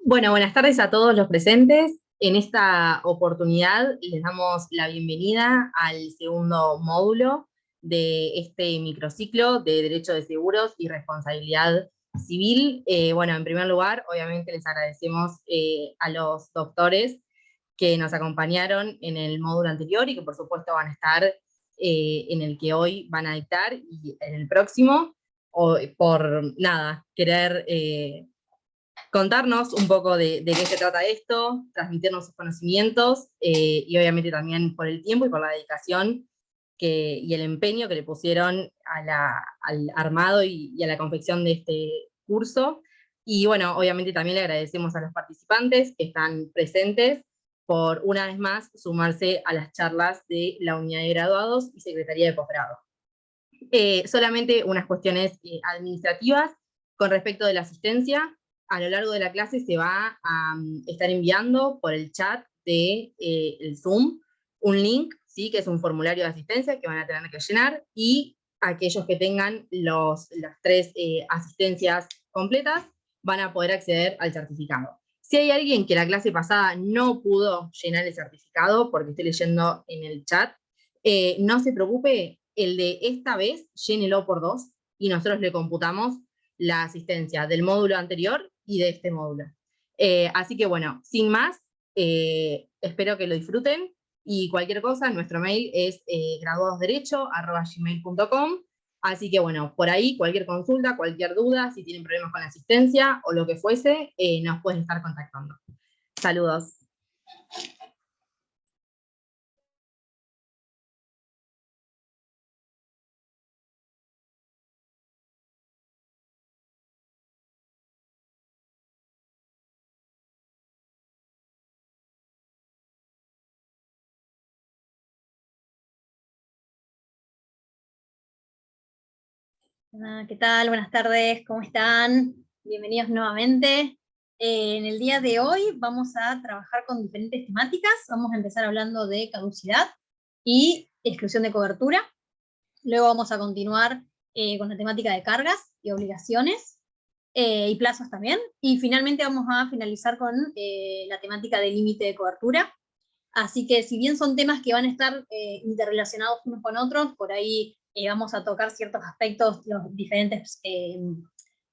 Bueno, buenas tardes a todos los presentes. En esta oportunidad les damos la bienvenida al segundo módulo de este microciclo de Derecho de Seguros y Responsabilidad Civil. Bueno, en primer lugar, obviamente les agradecemos a los doctores que nos acompañaron en el módulo anterior y que por supuesto van a estar en el que hoy van a dictar y en el próximo, o, por nada, querer contarnos un poco de qué se trata esto, transmitirnos sus conocimientos y obviamente también por el tiempo y por la dedicación y el empeño que le pusieron al armado y a la confección de este curso. Y bueno, obviamente también le agradecemos a los participantes que están presentes por una vez más sumarse a las charlas de la unidad de graduados y secretaría de posgrado. Solamente unas cuestiones administrativas con respecto de la asistencia. A lo largo de la clase se va a estar enviando por el chat de el Zoom un link, ¿sí? Que es un formulario de asistencia que van a tener que llenar, y aquellos que tengan las tres asistencias completas van a poder acceder al certificado. Si hay alguien que la clase pasada no pudo llenar el certificado, porque estoy leyendo en el chat, no se preocupe, el de esta vez llénelo por dos y nosotros le computamos la asistencia del módulo anterior y de este módulo. Así que bueno, sin más, espero que lo disfruten y cualquier cosa, nuestro mail es graduadosderecho@gmail.com. Así que bueno, por ahí cualquier consulta, cualquier duda, si tienen problemas con la asistencia o lo que fuese, nos pueden estar contactando. Saludos. Hola, ¿qué tal? Buenas tardes, ¿cómo están? Bienvenidos nuevamente. En el día de hoy vamos a trabajar con diferentes temáticas. Vamos a empezar hablando de caducidad y exclusión de cobertura. Luego vamos a continuar con la temática de cargas y obligaciones y plazos también. Y finalmente vamos a finalizar con la temática de límite de cobertura. Así que si bien son temas que van a estar interrelacionados unos con otros, por ahí vamos a tocar ciertos aspectos, los diferentes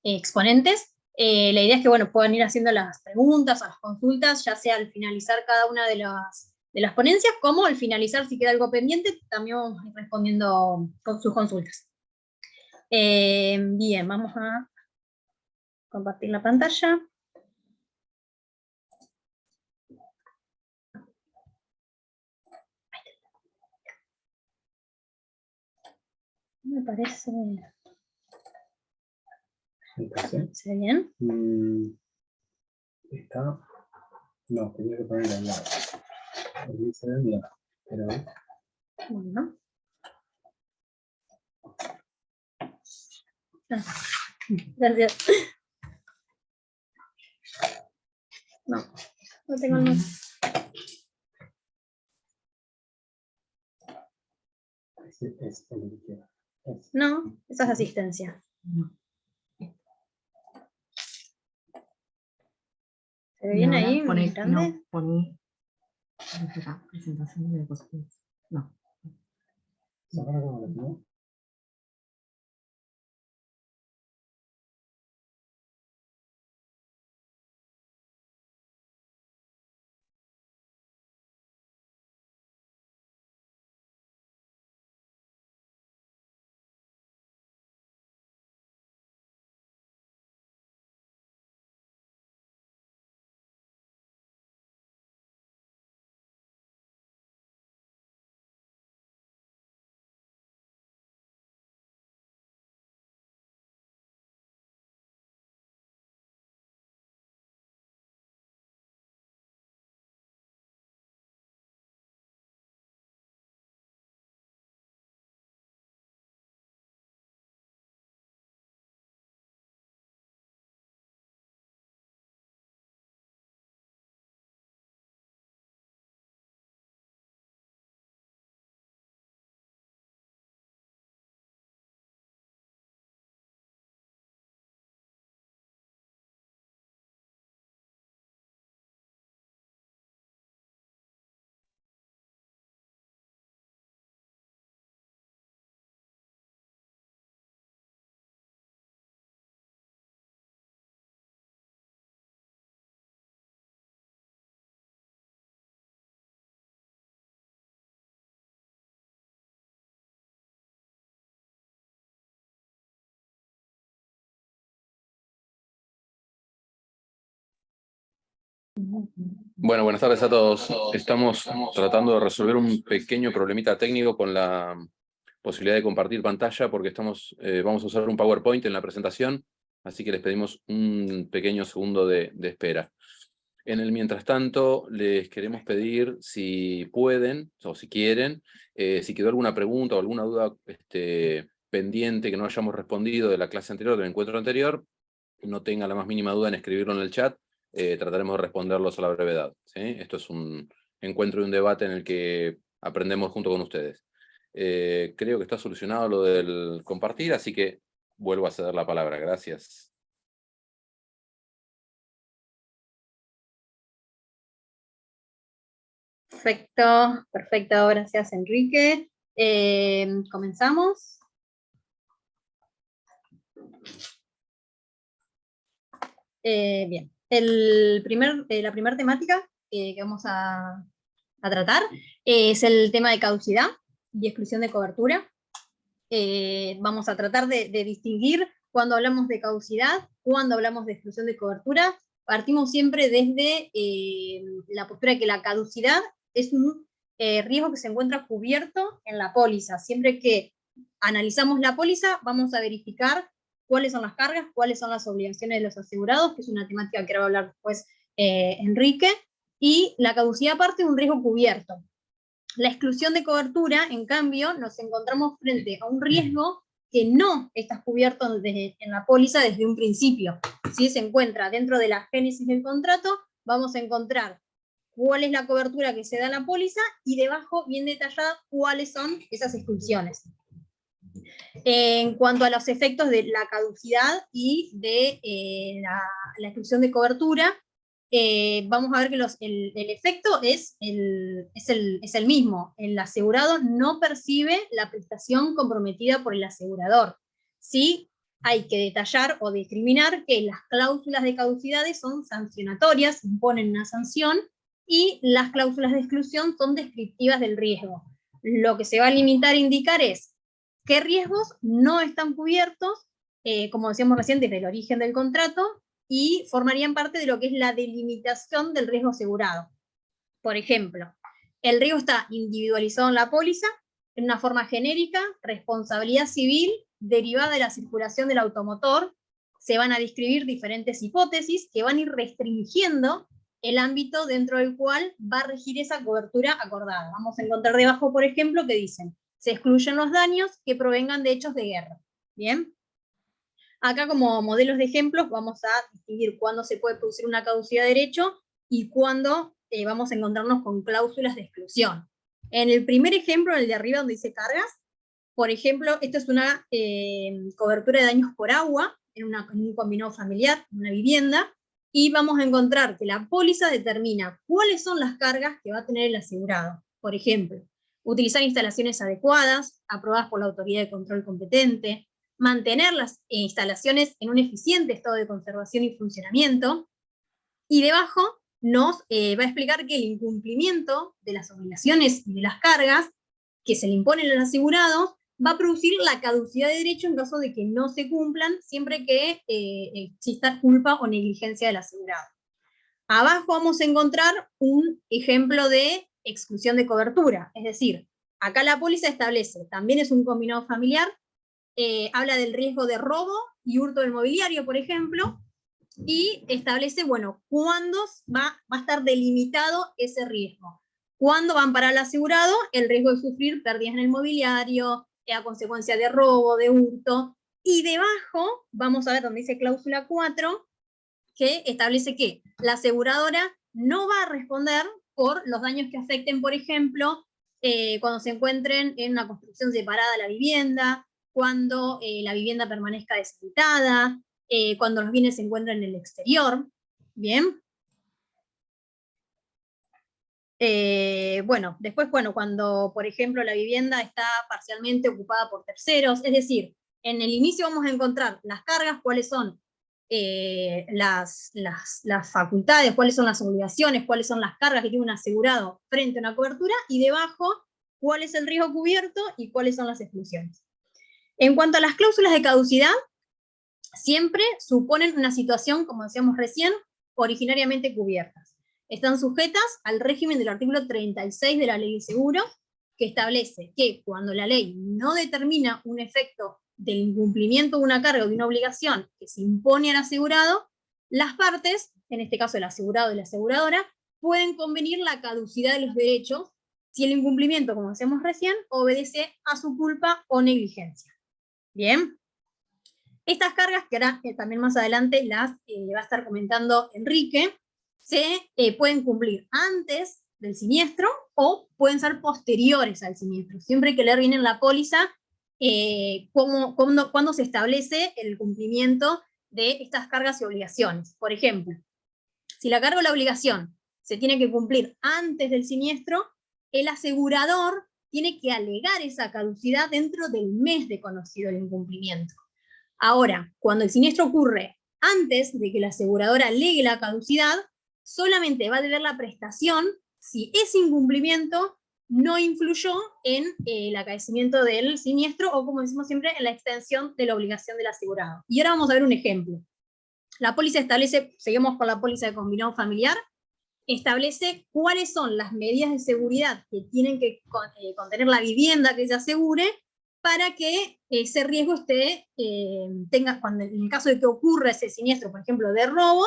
exponentes. La idea es que bueno, puedan ir haciendo las preguntas o las consultas, ya sea al finalizar cada una de las ponencias, como al finalizar, si queda algo pendiente, también vamos a ir respondiendo con sus consultas. Bien, vamos a compartir la pantalla. Me parece... ¿Se ve bien? Está. No, tenía que poner al lado. Aquí se ve bien, pero. Bueno. Gracias. No, no tengo el más. No, esa es asistencia. ¿Se ve bien ahí? ¿Muy grande? No, poní presentación de diapositivas. No. ¿No? Bueno, buenas tardes a todos. Estamos tratando de resolver un pequeño problemita técnico con la posibilidad de compartir pantalla porque vamos a usar un PowerPoint en la presentación, así que les pedimos un pequeño segundo de espera. En el mientras tanto, les queremos pedir si pueden, o si quieren, si quedó alguna pregunta o alguna duda pendiente que no hayamos respondido de la clase anterior, del encuentro anterior, no tenga la más mínima duda en escribirlo en el chat. Trataremos de responderlos a la brevedad, ¿sí? Esto es un encuentro y un debate en el que aprendemos junto con ustedes. Creo que está solucionado lo del compartir, así que vuelvo a ceder la palabra. Gracias. Perfecto, perfecto, gracias Enrique. ¿Comenzamos? Bien, la primera temática que vamos a tratar es el tema de caducidad y exclusión de cobertura. Vamos a tratar de distinguir cuando hablamos de caducidad, cuando hablamos de exclusión de cobertura. Partimos siempre desde la postura de que la caducidad es un riesgo que se encuentra cubierto en la póliza. Siempre que analizamos la póliza, vamos a verificar cuáles son las cargas, cuáles son las obligaciones de los asegurados, que es una temática que va a hablar después Enrique, y la caducidad parte de un riesgo cubierto. La exclusión de cobertura, en cambio, nos encontramos frente a un riesgo que no está cubierto en la póliza desde un principio. Si se encuentra dentro de la génesis del contrato, vamos a encontrar cuál es la cobertura que se da en la póliza y debajo, bien detallada, cuáles son esas exclusiones. En cuanto a los efectos de la caducidad y de la exclusión de cobertura, vamos a ver que el efecto es el mismo. El asegurado no percibe la prestación comprometida por el asegurador. Sí, hay que detallar o discriminar que las cláusulas de caducidades son sancionatorias, imponen una sanción, y las cláusulas de exclusión son descriptivas del riesgo. Lo que se va a limitar a indicar es qué riesgos no están cubiertos, como decíamos recién, desde el origen del contrato, y formarían parte de lo que es la delimitación del riesgo asegurado. Por ejemplo, el riesgo está individualizado en la póliza, en una forma genérica, responsabilidad civil derivada de la circulación del automotor. Se van a describir diferentes hipótesis que van a ir restringiendo el ámbito dentro del cual va a regir esa cobertura acordada. Vamos a encontrar debajo, por ejemplo, que dicen: se excluyen los daños que provengan de hechos de guerra. ¿Bien? Acá, como modelos de ejemplos, vamos a distinguir cuándo se puede producir una caducidad de derecho y cuándo vamos a encontrarnos con cláusulas de exclusión. En el primer ejemplo, en el de arriba donde dice cargas, por ejemplo, esto es una cobertura de daños por agua en un combinado familiar, en una vivienda, y vamos a encontrar que la póliza determina cuáles son las cargas que va a tener el asegurado. Por ejemplo, utilizar instalaciones adecuadas, aprobadas por la autoridad de control competente, mantener las instalaciones en un eficiente estado de conservación y funcionamiento, y debajo nos va a explicar que el incumplimiento de las obligaciones y de las cargas que se le imponen a los asegurados va a producir la caducidad de derecho en caso de que no se cumplan, siempre que exista culpa o negligencia del asegurado. Abajo vamos a encontrar un ejemplo de exclusión de cobertura, es decir, acá la póliza establece, también es un combinado familiar, habla del riesgo de robo y hurto del mobiliario, por ejemplo, y establece, bueno, cuándo va a estar delimitado ese riesgo. ¿Cuándo va a amparar al asegurado el riesgo de sufrir pérdidas en el mobiliario, a consecuencia de robo, de hurto? Y debajo, vamos a ver donde dice cláusula 4, que establece que la aseguradora no va a responder por los daños que afecten, por ejemplo, cuando se encuentren en una construcción separada de la vivienda, cuando la vivienda permanezca deshabitada, cuando los bienes se encuentran en el exterior. Bien. Bueno, después, cuando, por ejemplo, la vivienda está parcialmente ocupada por terceros, es decir, en el inicio vamos a encontrar las cargas, cuáles son las facultades, cuáles son las obligaciones, cuáles son las cargas que tiene un asegurado frente a una cobertura, y debajo, cuál es el riesgo cubierto y cuáles son las exclusiones. En cuanto a las cláusulas de caducidad, siempre suponen una situación, como decíamos recién, originariamente cubiertas. están sujetas al régimen del artículo 36 de la Ley de Seguros, que establece que cuando la ley no determina un efecto del incumplimiento de una carga o de una obligación que se impone al asegurado, las partes, en este caso el asegurado y la aseguradora, pueden convenir la caducidad de los derechos si el incumplimiento, como decíamos recién, obedece a su culpa o negligencia. Bien. Estas cargas, que ahora también más adelante las va a estar comentando Enrique, se pueden cumplir antes del siniestro o pueden ser posteriores al siniestro. Siempre hay que leer bien en la póliza cuándo se establece el cumplimiento de estas cargas y obligaciones. Por ejemplo, si la carga o la obligación se tiene que cumplir antes del siniestro, el asegurador tiene que alegar esa caducidad dentro del mes de conocido el incumplimiento. Ahora, cuando el siniestro ocurre antes de que la aseguradora alegue la caducidad, solamente va a deber la prestación si ese incumplimiento no influyó en el acaecimiento del siniestro o, como decimos siempre, en la extensión de la obligación del asegurado. Y ahora vamos a ver un ejemplo. La póliza establece, seguimos con la póliza de combinado familiar, establece cuáles son las medidas de seguridad que tienen que contener la vivienda que se asegure para que ese riesgo cuando en el caso de que ocurra ese siniestro, por ejemplo, de robo,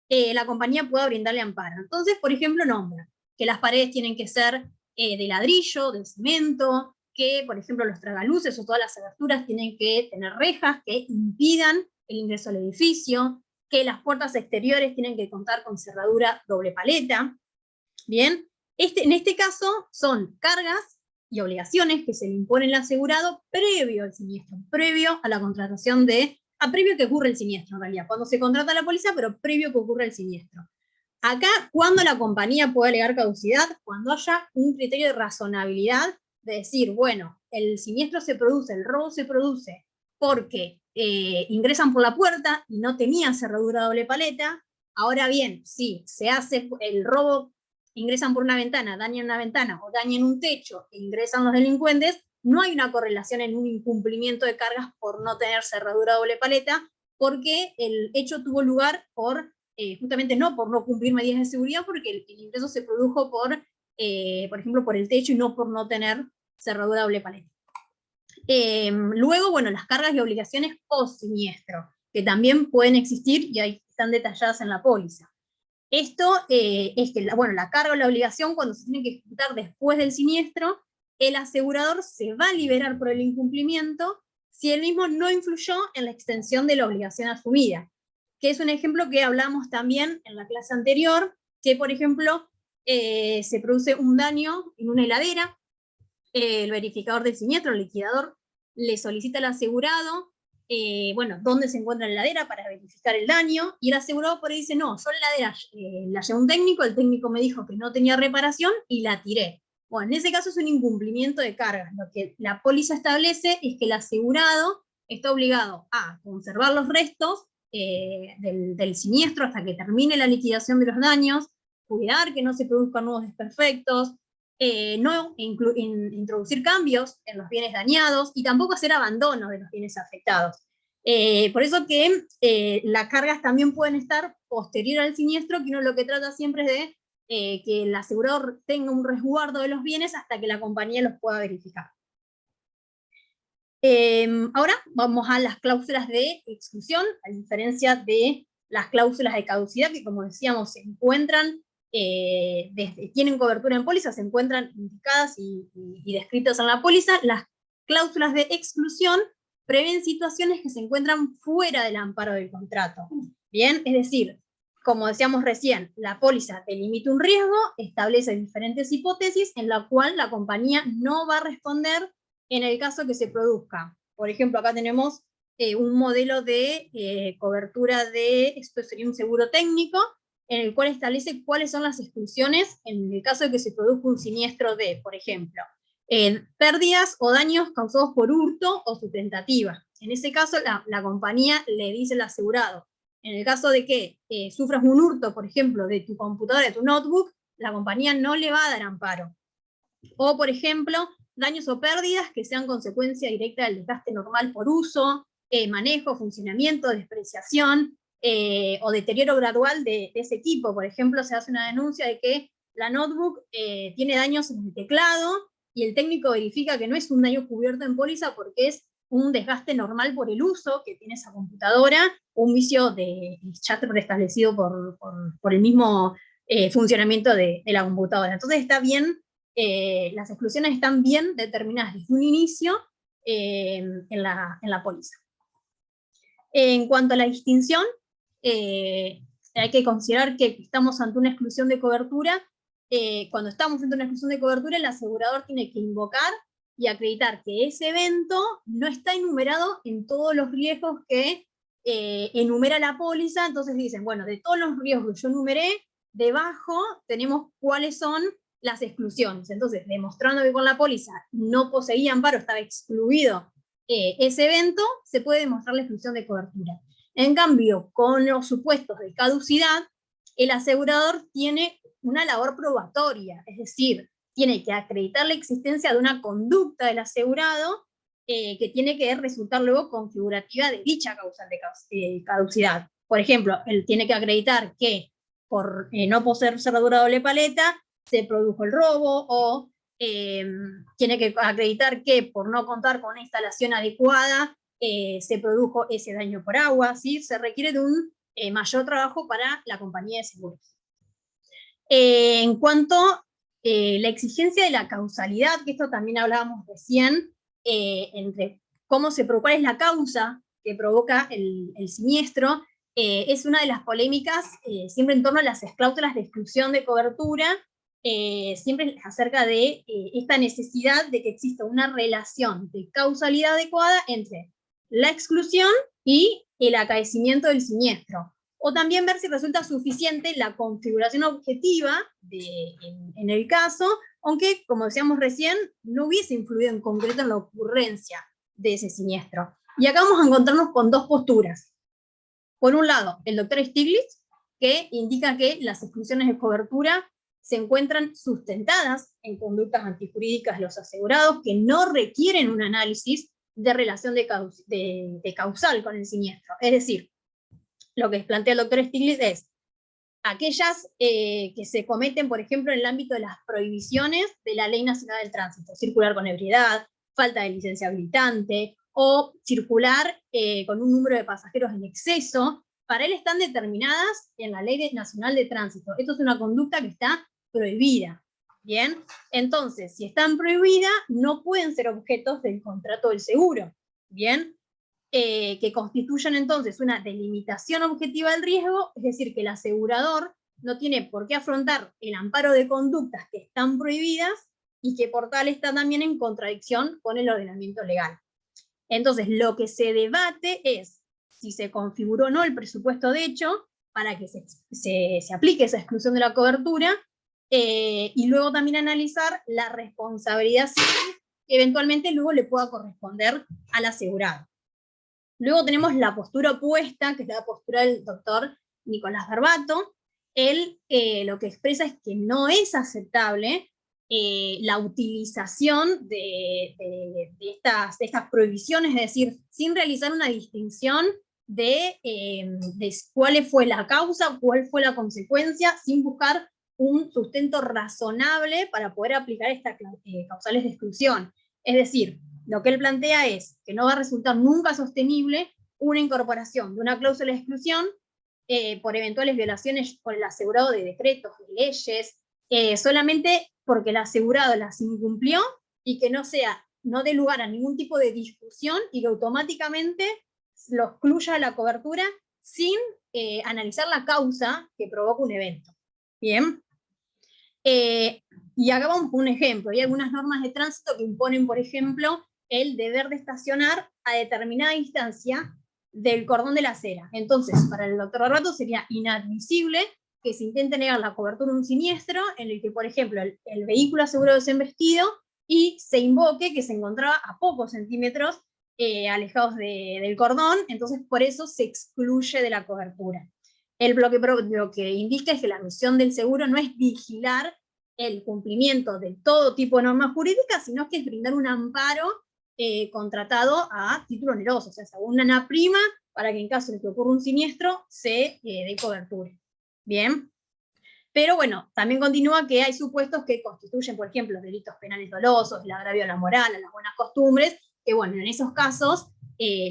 la compañía pueda brindarle amparo. Entonces, por ejemplo, nombra que las paredes tienen que ser de ladrillo, de cemento, que, por ejemplo, los tragaluces o todas las aberturas tienen que tener rejas que impidan el ingreso al edificio, que las puertas exteriores tienen que contar con cerradura doble paleta. Bien, en este caso son cargas y obligaciones que se le imponen al asegurado previo al siniestro, previo a la contratación previo que ocurre el siniestro en realidad, cuando se contrata la póliza, pero previo que ocurre el siniestro. Acá, ¿cuándo la compañía puede alegar caducidad? Cuando haya un criterio de razonabilidad, de decir, bueno, el siniestro se produce, el robo se produce porque ingresan por la puerta y no tenían cerradura doble paleta. Ahora bien, si se hace el robo, ingresan por una ventana, dañan una ventana o dañan un techo e ingresan los delincuentes, no hay una correlación en un incumplimiento de cargas por no tener cerradura doble paleta, porque el hecho tuvo lugar justamente no por no cumplir medidas de seguridad, porque el ingreso se produjo por ejemplo, por el techo y no por no tener cerradura doble paleta. Luego, bueno, las cargas y obligaciones post-siniestro, que también pueden existir y ahí están detalladas en la póliza. Esto es que la carga o la obligación, cuando se tiene que ejecutar después del siniestro, el asegurador se va a liberar por el incumplimiento si el mismo no influyó en la extensión de la obligación asumida, que es un ejemplo que hablamos también en la clase anterior, que por ejemplo se produce un daño en una heladera, el verificador del siniestro, el liquidador, le solicita al asegurado dónde se encuentra la heladera para verificar el daño, y el asegurado por ahí dice, no, yo la heladera la llevé a un técnico, el técnico me dijo que no tenía reparación y la tiré. Bueno, en ese caso es un incumplimiento de cargas. Lo que la póliza establece es que el asegurado está obligado a conservar los restos del siniestro hasta que termine la liquidación de los daños, cuidar que no se produzcan nuevos desperfectos, no introducir cambios en los bienes dañados y tampoco hacer abandono de los bienes afectados. Por eso que las cargas también pueden estar posterior al siniestro, que uno lo que trata siempre es de que el asegurador tenga un resguardo de los bienes hasta que la compañía los pueda verificar. Ahora vamos a las cláusulas de exclusión, a diferencia de las cláusulas de caducidad, que como decíamos se encuentran, tienen cobertura en póliza, se encuentran indicadas y descritas en la póliza. Las cláusulas de exclusión prevén situaciones que se encuentran fuera del amparo del contrato. Bien, es decir, como decíamos recién, la póliza delimita un riesgo, establece diferentes hipótesis en la cual la compañía no va a responder en el caso que se produzca. Por ejemplo, acá tenemos un modelo de cobertura esto sería un seguro técnico, en el cual establece cuáles son las exclusiones en el caso de que se produzca un siniestro de, por ejemplo, pérdidas o daños causados por hurto o su tentativa. En ese caso, la compañía le dice al asegurado, en el caso de que sufras un hurto, por ejemplo, de tu computadora, de tu notebook, la compañía no le va a dar amparo. O, por ejemplo, daños o pérdidas que sean consecuencia directa del desgaste normal por uso, manejo, funcionamiento, despreciación, o deterioro gradual de ese equipo. Por ejemplo, se hace una denuncia de que la notebook tiene daños en el teclado, y el técnico verifica que no es un daño cubierto en póliza porque es un desgaste normal por el uso que tiene esa computadora, un vicio de chat preestablecido por el mismo funcionamiento de la computadora. Entonces está bien, las exclusiones están bien determinadas desde un inicio en la póliza. En cuanto a la distinción, hay que considerar que estamos ante una exclusión de cobertura. Cuando estamos ante una exclusión de cobertura, el asegurador tiene que invocar y acreditar que ese evento no está enumerado en todos los riesgos que enumera la póliza. Entonces dicen, bueno, de todos los riesgos que yo enumeré, debajo tenemos cuáles son las exclusiones. Entonces, demostrando que con la póliza no poseía amparo, estaba excluido ese evento, se puede demostrar la exclusión de cobertura. En cambio, con los supuestos de caducidad, el asegurador tiene una labor probatoria, es decir, tiene que acreditar la existencia de una conducta del asegurado que tiene que resultar luego configurativa de dicha causal de caducidad. Por ejemplo, él tiene que acreditar que por no poseer cerradura doble paleta se produjo el robo, o tiene que acreditar que por no contar con una instalación adecuada se produjo ese daño por agua, ¿sí? Se requiere de un mayor trabajo para la compañía de seguros. En cuanto a la exigencia de la causalidad, que esto también hablábamos recién, entre cuál es la causa que provoca el siniestro, es una de las polémicas siempre en torno a las cláusulas de exclusión de cobertura, siempre acerca de esta necesidad de que exista una relación de causalidad adecuada entre la exclusión y el acaecimiento del siniestro. O también ver si resulta suficiente la configuración objetiva en el caso, aunque, como decíamos recién, no hubiese influido en concreto en la ocurrencia de ese siniestro. Y acá vamos a encontrarnos con dos posturas. Por un lado, el doctor Stiglitz, que indica que las exclusiones de cobertura se encuentran sustentadas en conductas antijurídicas de los asegurados que no requieren un análisis de relación de causal con el siniestro. Es decir, lo que plantea el doctor Stiglitz es aquellas que se cometen, por ejemplo, en el ámbito de las prohibiciones de la Ley Nacional del Tránsito, circular con ebriedad, falta de licencia habilitante, o circular con un número de pasajeros en exceso, para él están determinadas en la Ley Nacional de Tránsito. Esto es una conducta que está prohibida. Bien, entonces, si están prohibidas, no pueden ser objetos del contrato del seguro. Bien, que constituyan entonces una delimitación objetiva del riesgo, es decir, que el asegurador no tiene por qué afrontar el amparo de conductas que están prohibidas y que por tal está también en contradicción con el ordenamiento legal. Entonces, lo que se debate es si se configuró o no el presupuesto de hecho para que se aplique esa exclusión de la cobertura, y luego también analizar la responsabilidad civil que eventualmente luego le pueda corresponder al asegurado. Luego tenemos la postura opuesta, que es la postura del doctor Nicolás Barbato. Él lo que expresa es que no es aceptable la utilización de estas prohibiciones, es decir, sin realizar una distinción de cuál fue la causa, cuál fue la consecuencia, sin buscar un sustento razonable para poder aplicar estas causales de exclusión. Es decir, lo que él plantea es que no va a resultar nunca sostenible una incorporación de una cláusula de exclusión por eventuales violaciones por el asegurado de decretos, de leyes, solamente porque el asegurado las incumplió, y que no dé lugar a ningún tipo de discusión y que automáticamente lo excluya la cobertura sin analizar la causa que provoca un evento. Bien. Y acá vamos con un ejemplo. Hay algunas normas de tránsito que imponen, por ejemplo, el deber de estacionar a determinada distancia del cordón de la acera. Entonces, para el doctor Barbato sería inadmisible que se intente negar la cobertura de un siniestro en el que, por ejemplo, el vehículo asegurado es embestido y se invoque que se encontraba a pocos centímetros alejados del cordón, entonces por eso se excluye de la cobertura. Lo que indica es que la misión del seguro no es vigilar el cumplimiento de todo tipo de normas jurídicas, sino que es brindar un amparo contratado a título oneroso, o sea, según una prima para que en caso de que ocurra un siniestro se dé cobertura. Bien. Pero bueno, también continúa que hay supuestos que constituyen, por ejemplo, delitos penales dolosos, el agravio a la moral, a las buenas costumbres, que bueno, en esos casos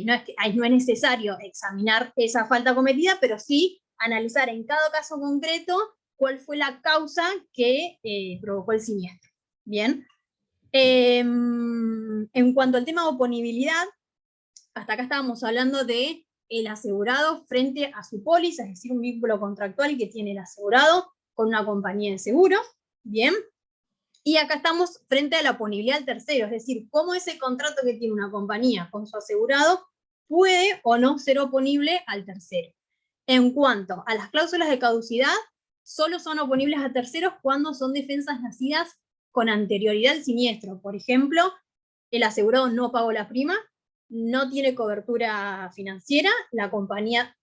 no es necesario examinar esa falta cometida, pero sí analizar en cada caso concreto cuál fue la causa que provocó el siniestro. Bien. En cuanto al tema de oponibilidad, hasta acá estábamos hablando de el asegurado frente a su póliza, es decir, un vínculo contractual que tiene el asegurado con una compañía de seguros, bien, y acá estamos frente a la oponibilidad del tercero, es decir, cómo ese contrato que tiene una compañía con su asegurado puede o no ser oponible al tercero. En cuanto a las cláusulas de caducidad, solo son oponibles a terceros cuando son defensas nacidas con anterioridad al siniestro. Por ejemplo, el asegurado no pagó la prima, no tiene cobertura financiera, la compañía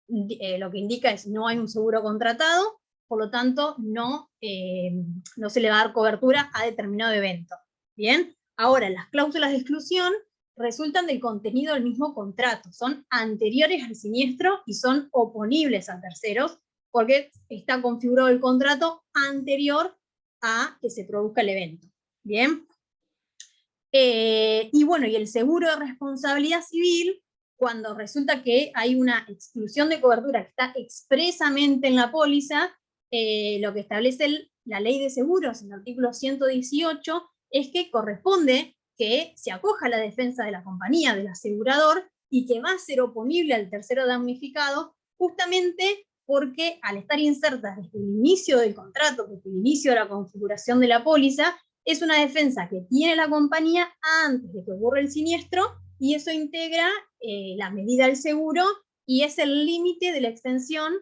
lo que indica es no hay un seguro contratado, por lo tanto no se le va a dar cobertura a determinado evento. Bien, ahora las cláusulas de exclusión resultan del contenido del mismo contrato, son anteriores al siniestro y son oponibles a terceros, porque está configurado el contrato anterior a que se produzca el evento. Bien. Y bueno, y el seguro de responsabilidad civil, cuando resulta que hay una exclusión de cobertura que está expresamente en la póliza, lo que establece la ley de seguros, en el artículo 118, es que corresponde que se acoja la defensa de la compañía, del asegurador, y que va a ser oponible al tercero damnificado, justamente porque al estar inserta desde el inicio del contrato, desde el inicio de la configuración de la póliza, es una defensa que tiene la compañía antes de que ocurra el siniestro, y eso integra la medida del seguro, y es el límite de la extensión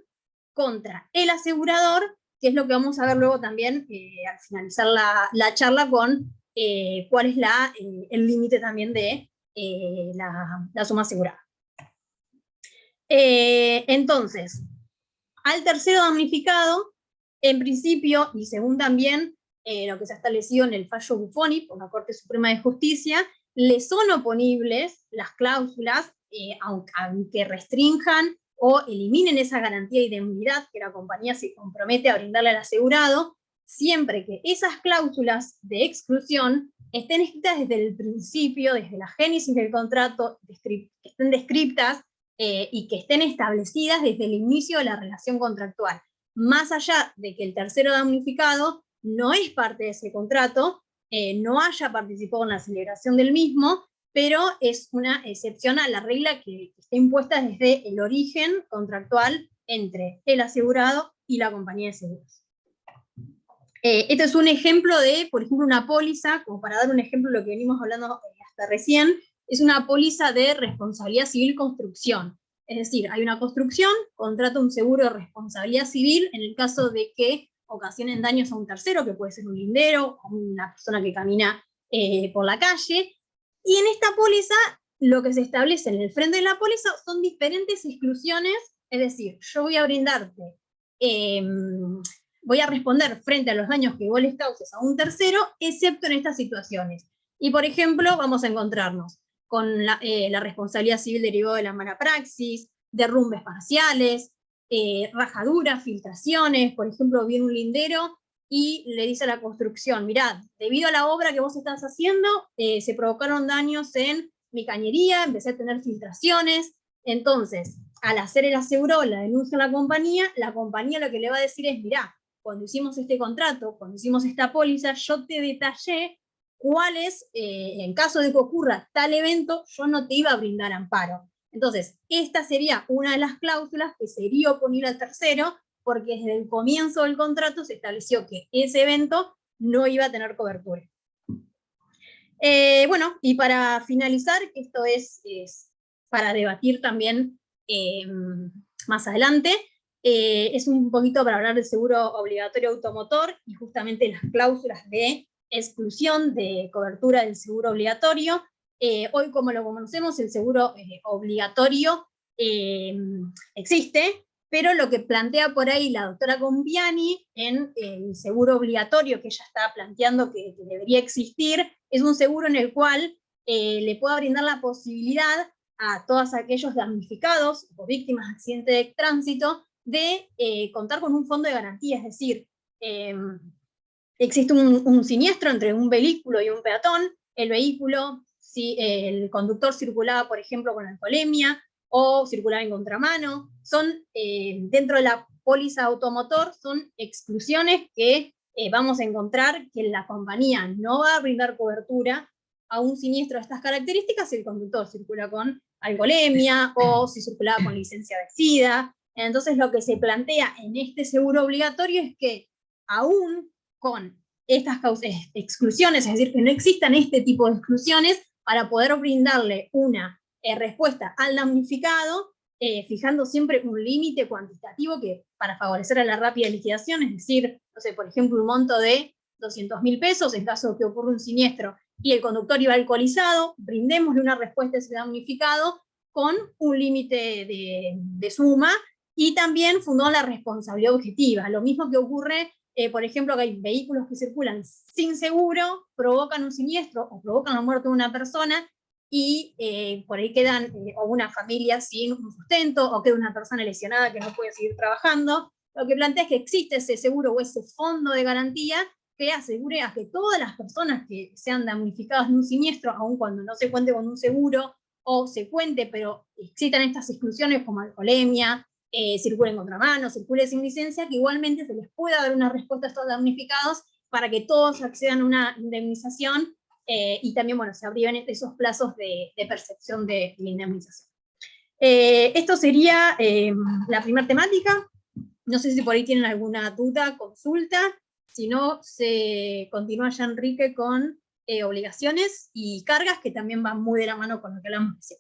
contra el asegurador, que es lo que vamos a ver luego también al finalizar la charla con cuál es el límite también de la suma asegurada. Entonces, al tercero damnificado, en principio, y según también lo que se ha establecido en el fallo Buffoni por la Corte Suprema de Justicia, le son oponibles las cláusulas, aunque restrinjan o eliminen esa garantía de indemnidad que la compañía se compromete a brindarle al asegurado, siempre que esas cláusulas de exclusión estén escritas desde el principio, desde la génesis del contrato, que estén descritas y que estén establecidas desde el inicio de la relación contractual. Más allá de que el tercero damnificado no es parte de ese contrato, no haya participado en la celebración del mismo, pero es una excepción a la regla que está impuesta desde el origen contractual entre el asegurado y la compañía de seguros. Este es un ejemplo de, por ejemplo, una póliza, como para dar un ejemplo de lo que venimos hablando hasta recién, es una póliza de responsabilidad civil construcción. Es decir, hay una construcción, contrata un seguro de responsabilidad civil en el caso de que ocasionen daños a un tercero, que puede ser un lindero o una persona que camina por la calle. Y en esta póliza, lo que se establece en el frente de la póliza son diferentes exclusiones, es decir, yo voy a brindarte, voy a responder frente a los daños que vos les causes a un tercero, excepto en estas situaciones. Y por ejemplo, vamos a encontrarnos con la responsabilidad civil derivada de la mala praxis, derrumbes parciales, rajaduras, filtraciones. Por ejemplo, viene un lindero y le dice a la construcción, mirad, debido a la obra que vos estás haciendo, se provocaron daños en mi cañería, empecé a tener filtraciones. Entonces, al hacer el aseguro, la denuncia a la compañía lo que le va a decir es, mirá, cuando hicimos este contrato, cuando hicimos esta póliza, yo te detallé cuáles, en caso de que ocurra tal evento, yo no te iba a brindar amparo. Entonces, esta sería una de las cláusulas que sería oponible al tercero, porque desde el comienzo del contrato se estableció que ese evento no iba a tener cobertura. Bueno, y para finalizar, esto es para debatir también más adelante, es un poquito para hablar del seguro obligatorio automotor y justamente las cláusulas de exclusión de cobertura del seguro obligatorio. Hoy, como lo conocemos, el seguro obligatorio existe, pero lo que plantea por ahí la doctora Compiani en el seguro obligatorio que ella está planteando que debería existir, es un seguro en el cual le pueda brindar la posibilidad a todos aquellos damnificados o víctimas de accidente de tránsito de contar con un fondo de garantía, es decir, existe un siniestro entre un vehículo y un peatón, el vehículo, si el conductor circulaba, por ejemplo, con alcoholemia o circulaba en contramano, son dentro de la póliza automotor, son exclusiones que vamos a encontrar que la compañía no va a brindar cobertura a un siniestro de estas características si el conductor circula con alcoholemia o si circulaba con licencia vencida. Entonces lo que se plantea en este seguro obligatorio es que aún con estas exclusiones, es decir, que no existan este tipo de exclusiones para poder brindarle una respuesta al damnificado, fijando siempre un límite cuantitativo que para favorecer a la rápida liquidación, es decir, no sé, por ejemplo, un monto de 200.000 pesos en caso de que ocurra un siniestro y el conductor iba alcoholizado, brindémosle una respuesta a ese damnificado con un límite de suma, y también fundó la responsabilidad objetiva, lo mismo que ocurre, por ejemplo, que hay vehículos que circulan sin seguro, provocan un siniestro o provocan la muerte de una persona, y por ahí quedan o una familia sin un sustento, o queda una persona lesionada que no puede seguir trabajando. Lo que plantea es que existe ese seguro o ese fondo de garantía que asegure a que todas las personas que sean damnificadas de un siniestro, aun cuando no se cuente con un seguro, o se cuente, pero existan estas exclusiones como alcoholemia, circule en contramano, circule sin licencia, que igualmente se les pueda dar una respuesta a estos damnificados para que todos accedan a una indemnización, y también, bueno, se abrigan esos plazos de percepción de la indemnización. Esto sería la primera temática. No sé si por ahí tienen alguna duda, consulta. Si no, se continúa ya Enrique con obligaciones y cargas, que también van muy de la mano con lo que hablamos recién.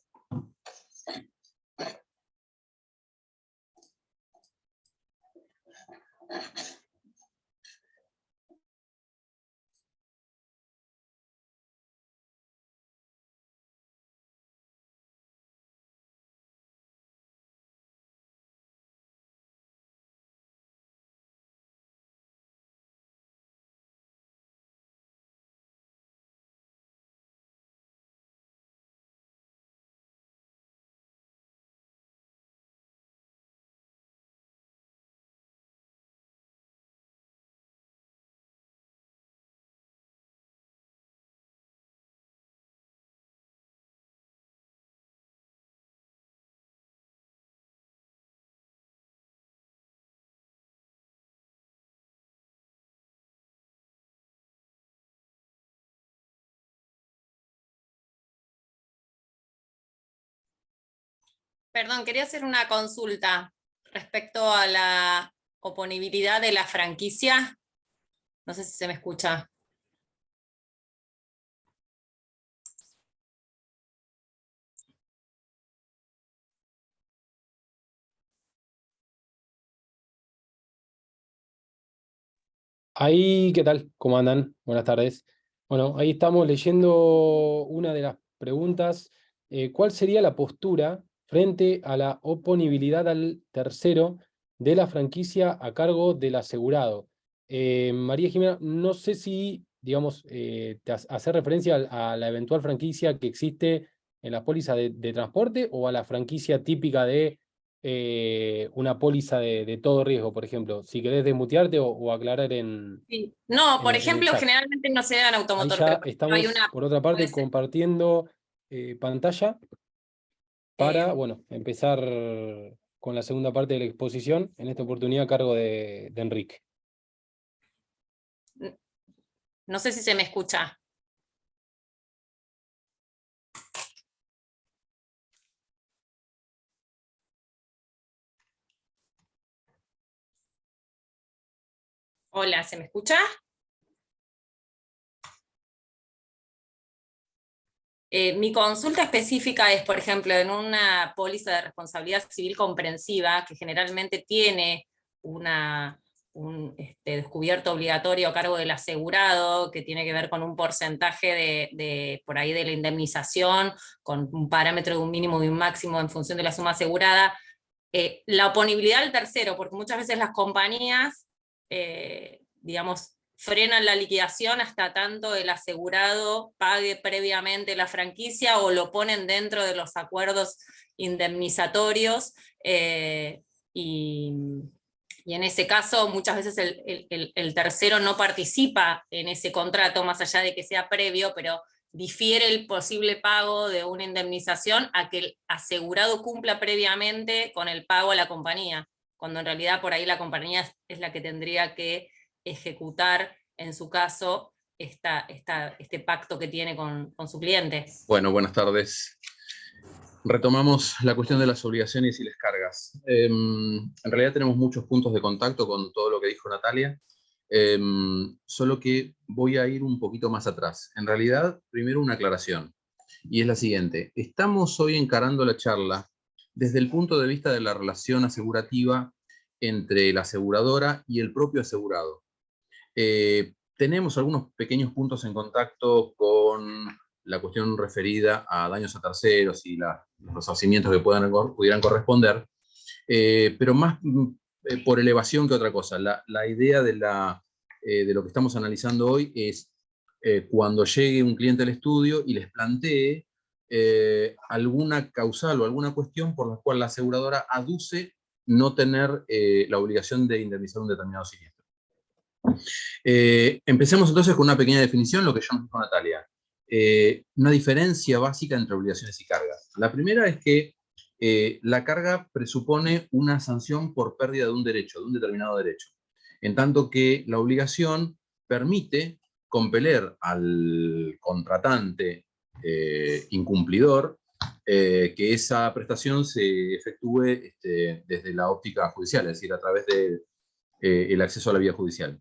Perdón, quería hacer una consulta respecto a la oponibilidad de la franquicia. No sé si se me escucha. Ahí, ¿qué tal? ¿Cómo andan? Buenas tardes. Bueno, ahí estamos leyendo una de las preguntas. ¿Cuál sería la postura frente a la oponibilidad al tercero de la franquicia a cargo del asegurado? María Jimena, no sé si, digamos, te hace referencia a la eventual franquicia que existe en la póliza de transporte, o a la franquicia típica de una póliza de todo riesgo, por ejemplo. Si querés desmutearte o aclarar Sí. No, por en el ejemplo, chat. generalmente no se da en Ahí automotor, ya pero estamos, hay una, por otra parte, puede ser, compartiendo pantalla para, bueno, empezar con la segunda parte de la exposición, en esta oportunidad a cargo de Enrique. no sé si se me escucha. Hola, ¿se me escucha? Mi consulta específica es, por ejemplo, en una póliza de responsabilidad civil comprensiva, que generalmente tiene un descubierto obligatorio a cargo del asegurado, que tiene que ver con un porcentaje por ahí de la indemnización, con un parámetro de un mínimo y un máximo en función de la suma asegurada. La oponibilidad al tercero, porque muchas veces las compañías, digamos, frenan la liquidación hasta tanto el asegurado pague previamente la franquicia, o lo ponen dentro de los acuerdos indemnizatorios, y en ese caso muchas veces el tercero no participa en ese contrato, más allá de que sea previo, pero difiere el posible pago de una indemnización a que el asegurado cumpla previamente con el pago a la compañía, cuando en realidad por ahí la compañía es la que tendría que ejecutar, en su caso, este pacto que tiene con su cliente. Bueno, buenas tardes. Retomamos la cuestión de las obligaciones y las cargas. En realidad tenemos muchos puntos de contacto con todo lo que dijo Natalia, solo que voy a ir un poquito más atrás. En realidad, primero una aclaración, y es la siguiente. Estamos hoy encarando la charla desde el punto de vista de la relación asegurativa entre la aseguradora y el propio asegurado. Tenemos algunos pequeños puntos en contacto con la cuestión referida a daños a terceros y los hacimientos que pudieran corresponder, pero más por elevación que otra cosa. La idea de lo que estamos analizando hoy es cuando llegue un cliente al estudio y les plantee alguna causal o alguna cuestión por la cual la aseguradora aduce no tener la obligación de indemnizar un determinado siniestro. Empecemos entonces con una pequeña definición, lo que ya nos dijo Natalia. Una diferencia básica entre obligaciones y cargas. La primera es que la carga presupone una sanción por pérdida de un derecho, de un determinado derecho, en tanto que la obligación permite compeler al contratante incumplidor que esa prestación se efectúe desde la óptica judicial, es decir, a través del acceso a la vía judicial.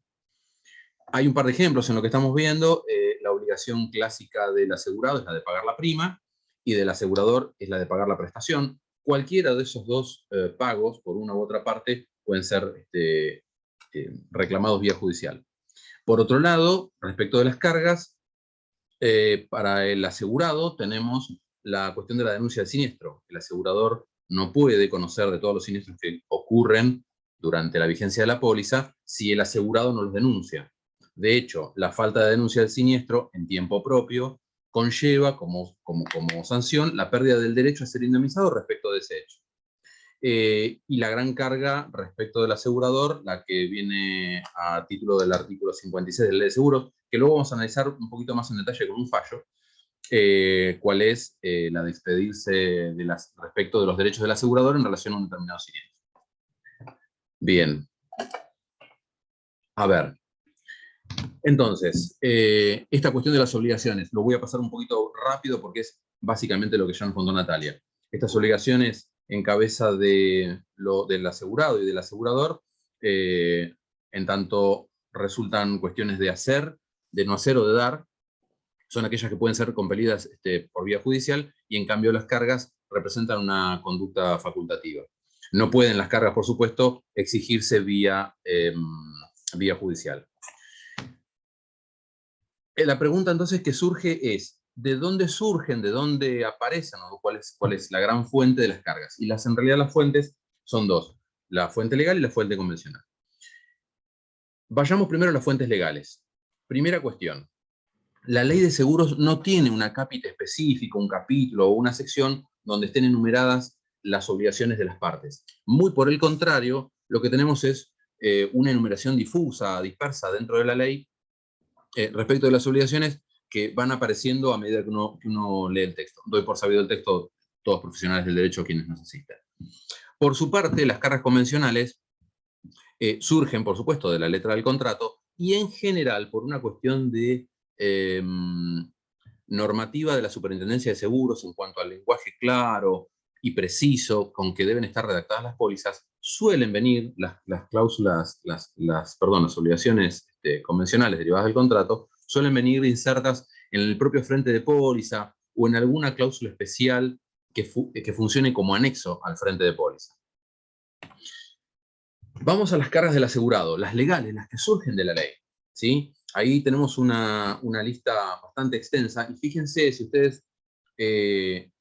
Hay un par de ejemplos en lo que estamos viendo. La obligación clásica del asegurado es la de pagar la prima, y del asegurador es la de pagar la prestación. Cualquiera de esos dos pagos, por una u otra parte, pueden ser reclamados vía judicial. Por otro lado, respecto de las cargas, para el asegurado tenemos la cuestión de la denuncia del siniestro. El asegurador no puede conocer de todos los siniestros que ocurren durante la vigencia de la póliza si el asegurado no los denuncia. De hecho, la falta de denuncia del siniestro en tiempo propio conlleva como sanción la pérdida del derecho a ser indemnizado respecto de ese hecho. Y la gran carga respecto del asegurador, la que viene a título del artículo 56 de la Ley de Seguros, que luego vamos a analizar un poquito más en detalle con un fallo, cuál es la de expedirse respecto de los derechos del asegurador en relación a un determinado siniestro. Bien. A ver. Entonces, esta cuestión de las obligaciones, lo voy a pasar un poquito rápido porque es básicamente lo que ya nos contó Natalia. Estas obligaciones en cabeza del asegurado y del asegurador, en tanto resultan cuestiones de hacer, de no hacer o de dar, son aquellas que pueden ser compelidas por vía judicial, y en cambio las cargas representan una conducta facultativa. No pueden las cargas, por supuesto, exigirse vía judicial. La pregunta entonces que surge es, ¿de dónde surgen, de dónde aparecen, o cuál es la gran fuente de las cargas? Y en realidad las fuentes son dos, la fuente legal y la fuente convencional. Vayamos primero a las fuentes legales. Primera cuestión, la ley de seguros no tiene un acápite específico, un capítulo o una sección donde estén enumeradas las obligaciones de las partes. Muy por el contrario, lo que tenemos es una enumeración difusa, dispersa dentro de la ley, respecto de las obligaciones que van apareciendo a medida que uno lee el texto. Doy por sabido el texto, todos profesionales del derecho quienes nos asisten. Por su parte, las cargas convencionales surgen, por supuesto, de la letra del contrato, y en general por una cuestión de normativa de la Superintendencia de Seguros en cuanto al lenguaje claro y preciso con que deben estar redactadas las pólizas. Suelen venir las cláusulas, las obligaciones convencionales derivadas del contrato, suelen venir insertas en el propio frente de póliza o en alguna cláusula especial que funcione como anexo al frente de póliza. Vamos a las cargas del asegurado, las legales, las que surgen de la ley, ¿sí? Ahí tenemos una lista bastante extensa, y fíjense, si ustedes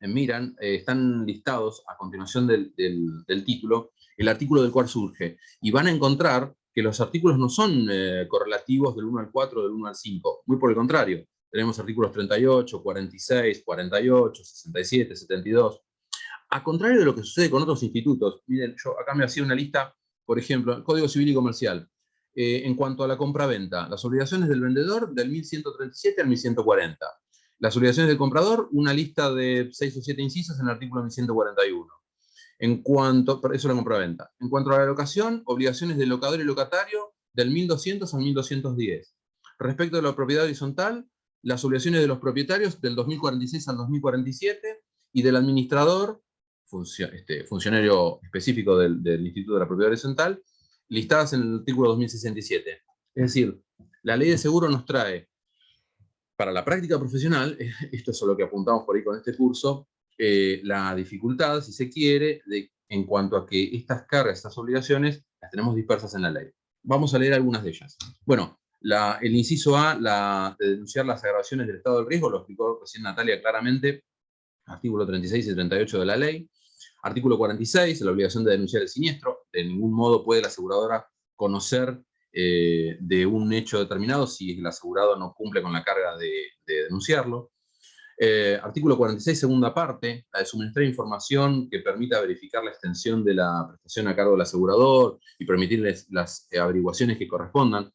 miran, están listados a continuación del título, el artículo del cual surge, y van a encontrar que los artículos no son correlativos del 1 al 4, del 1 al 5. Muy por el contrario. Tenemos artículos 38, 46, 48, 67, 72. A contrario de lo que sucede con otros institutos, miren, yo acá me hacía una lista, por ejemplo, el Código Civil y Comercial. En cuanto a la compra-venta, las obligaciones del vendedor del 1137 al 1140. Las obligaciones del comprador, una lista de 6 o 7 incisos en el artículo 1141. Eso es la compra-venta. En cuanto a la locación, obligaciones del locador y locatario del 1200 al 1210. Respecto de la propiedad horizontal, las obligaciones de los propietarios del 2046 al 2047 y del administrador, funcionario específico del Instituto de la Propiedad Horizontal, listadas en el artículo 2067. Es decir, la ley de seguro nos trae, para la práctica profesional, esto es a lo que apuntamos por ahí con este curso, la dificultad, si se quiere, en cuanto a que estas cargas, estas obligaciones, las tenemos dispersas en la ley. Vamos a leer algunas de ellas. Bueno, el inciso A, de denunciar las agravaciones del estado del riesgo, lo explicó recién Natalia claramente, artículo 36 y 38 de la ley. Artículo 46, la obligación de denunciar el siniestro. De ningún modo puede la aseguradora conocer de un hecho determinado si el asegurado no cumple con la carga de denunciarlo. Artículo 46, segunda parte, la de suministrar información que permita verificar la extensión de la prestación a cargo del asegurador y permitirles las averiguaciones que correspondan.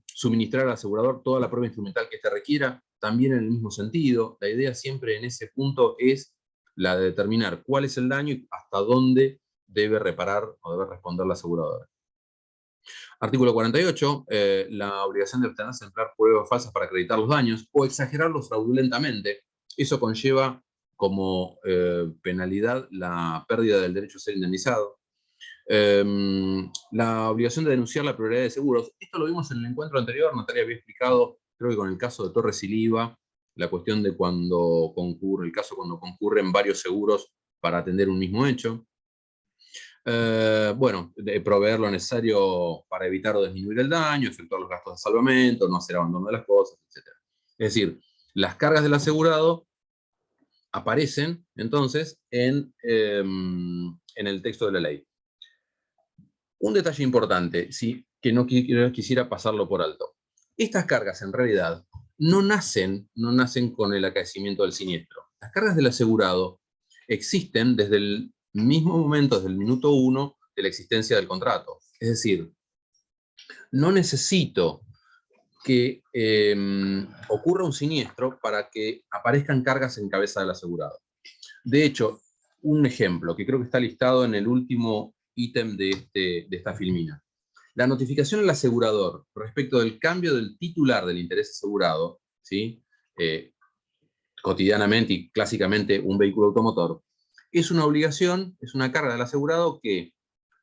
Suministrar al asegurador toda la prueba instrumental que éste requiera, también en el mismo sentido. La idea siempre en ese punto es la de determinar cuál es el daño y hasta dónde debe reparar o debe responder la aseguradora. Artículo 48, la obligación de abstenerse de emplear pruebas falsas para acreditar los daños o exagerarlos fraudulentamente. Eso conlleva como penalidad la pérdida del derecho a ser indemnizado. La obligación de denunciar la prioridad de seguros. Esto lo vimos en el encuentro anterior, Natalia había explicado, creo que con el caso de Torres y Liva, la cuestión de cuando concurren varios seguros para atender un mismo hecho. Bueno, de proveer lo necesario para evitar o disminuir el daño, efectuar los gastos de salvamento, no hacer abandono de las cosas, etc. Es decir, las cargas del asegurado aparecen entonces en el texto de la ley. Un detalle importante, ¿sí?, que no quisiera pasarlo por alto. Estas cargas en realidad no nacen con el acaecimiento del siniestro. Las cargas del asegurado existen desde el mismo momento, desde el minuto 1 de la existencia del contrato. Es decir, no necesito que ocurra un siniestro para que aparezcan cargas en cabeza del asegurado. De hecho, un ejemplo que creo que está listado en el último ítem de esta filmina. La notificación al asegurador respecto del cambio del titular del interés asegurado, ¿sí?, cotidianamente y clásicamente un vehículo automotor, es una obligación, es una carga del asegurado que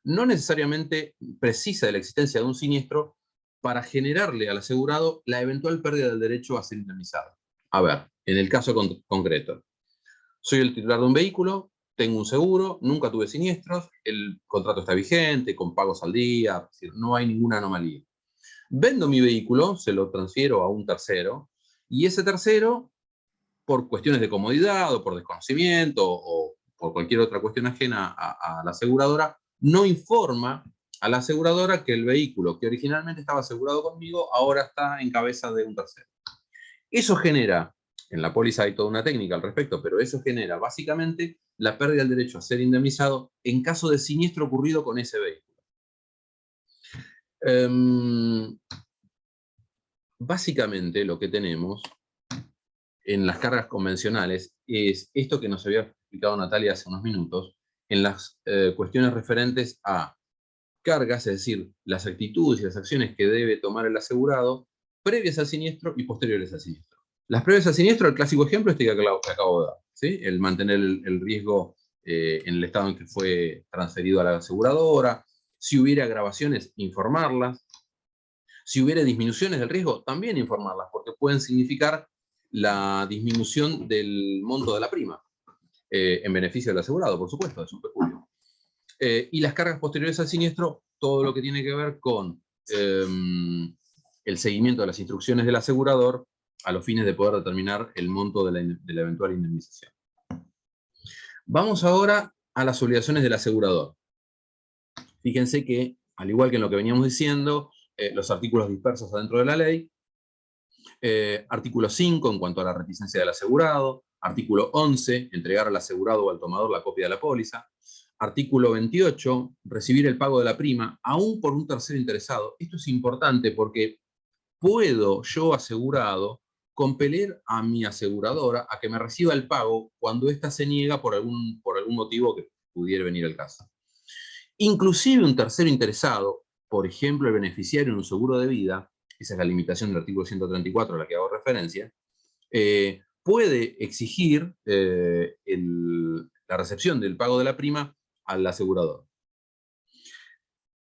no necesariamente precisa de la existencia de un siniestro para generarle al asegurado la eventual pérdida del derecho a ser indemnizado. A ver, en el caso concreto, soy el titular de un vehículo, tengo un seguro, nunca tuve siniestros, el contrato está vigente, con pagos al día, es decir, no hay ninguna anomalía. Vendo mi vehículo, se lo transfiero a un tercero, y ese tercero, por cuestiones de comodidad o por desconocimiento o por cualquier otra cuestión ajena a la aseguradora, no informa a la aseguradora que el vehículo que originalmente estaba asegurado conmigo ahora está en cabeza de un tercero. Eso genera, en la póliza hay toda una técnica al respecto, pero eso genera básicamente la pérdida del derecho a ser indemnizado en caso de siniestro ocurrido con ese vehículo. Básicamente lo que tenemos en las cargas convencionales es esto que nos había explicado Natalia hace unos minutos, en las cuestiones referentes a cargas, es decir, las actitudes y las acciones que debe tomar el asegurado previas al siniestro y posteriores al siniestro. Las previas al siniestro, el clásico ejemplo este que acabo de dar, ¿sí?, el mantener el riesgo en el estado en que fue transferido a la aseguradora. Si hubiera agravaciones, informarlas. Si hubiera disminuciones del riesgo, también informarlas, porque pueden significar la disminución del monto de la prima, en beneficio del asegurado, por supuesto, es un peculio. Y las cargas posteriores al siniestro, todo lo que tiene que ver con el seguimiento de las instrucciones del asegurador a los fines de poder determinar el monto de la eventual indemnización. Vamos ahora a las obligaciones del asegurador. Fíjense que al igual que en lo que veníamos diciendo, los artículos dispersos adentro de la ley. Artículo 5, en cuanto a la reticencia del asegurado. Artículo 11, entregar al asegurado o al tomador la copia de la póliza. Artículo 28, recibir el pago de la prima, aún por un tercero interesado. Esto es importante porque puedo yo, asegurado, compeler a mi aseguradora a que me reciba el pago cuando ésta se niega por algún motivo que pudiera venir al caso. Inclusive un tercero interesado, por ejemplo el beneficiario en un seguro de vida, esa es la limitación del artículo 134 a la que hago referencia, puede exigir la recepción del pago de la prima al asegurador.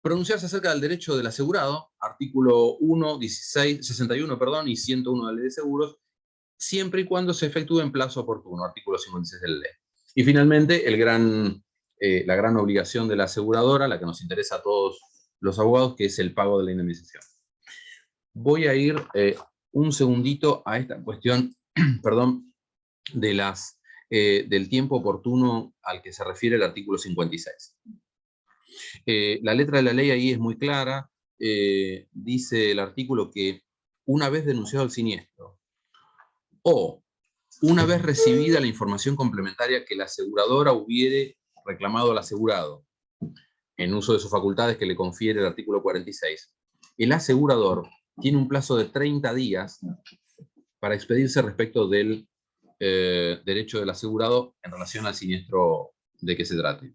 Pronunciarse acerca del derecho del asegurado, artículo 1, 61 y 101 de la Ley de Seguros, siempre y cuando se efectúe en plazo oportuno, artículo 56 de la ley. Y finalmente, la gran obligación de la aseguradora, la que nos interesa a todos los abogados, que es el pago de la indemnización. Voy a ir un segundito a esta cuestión, perdón, del tiempo oportuno al que se refiere el artículo 56. La letra de la ley ahí es muy clara. Dice el artículo que una vez denunciado el siniestro o una vez recibida la información complementaria que la aseguradora hubiere reclamado al asegurado en uso de sus facultades que le confiere el artículo 46, el asegurador tiene un plazo de 30 días para expedirse respecto del derecho del asegurado en relación al siniestro de que se trate.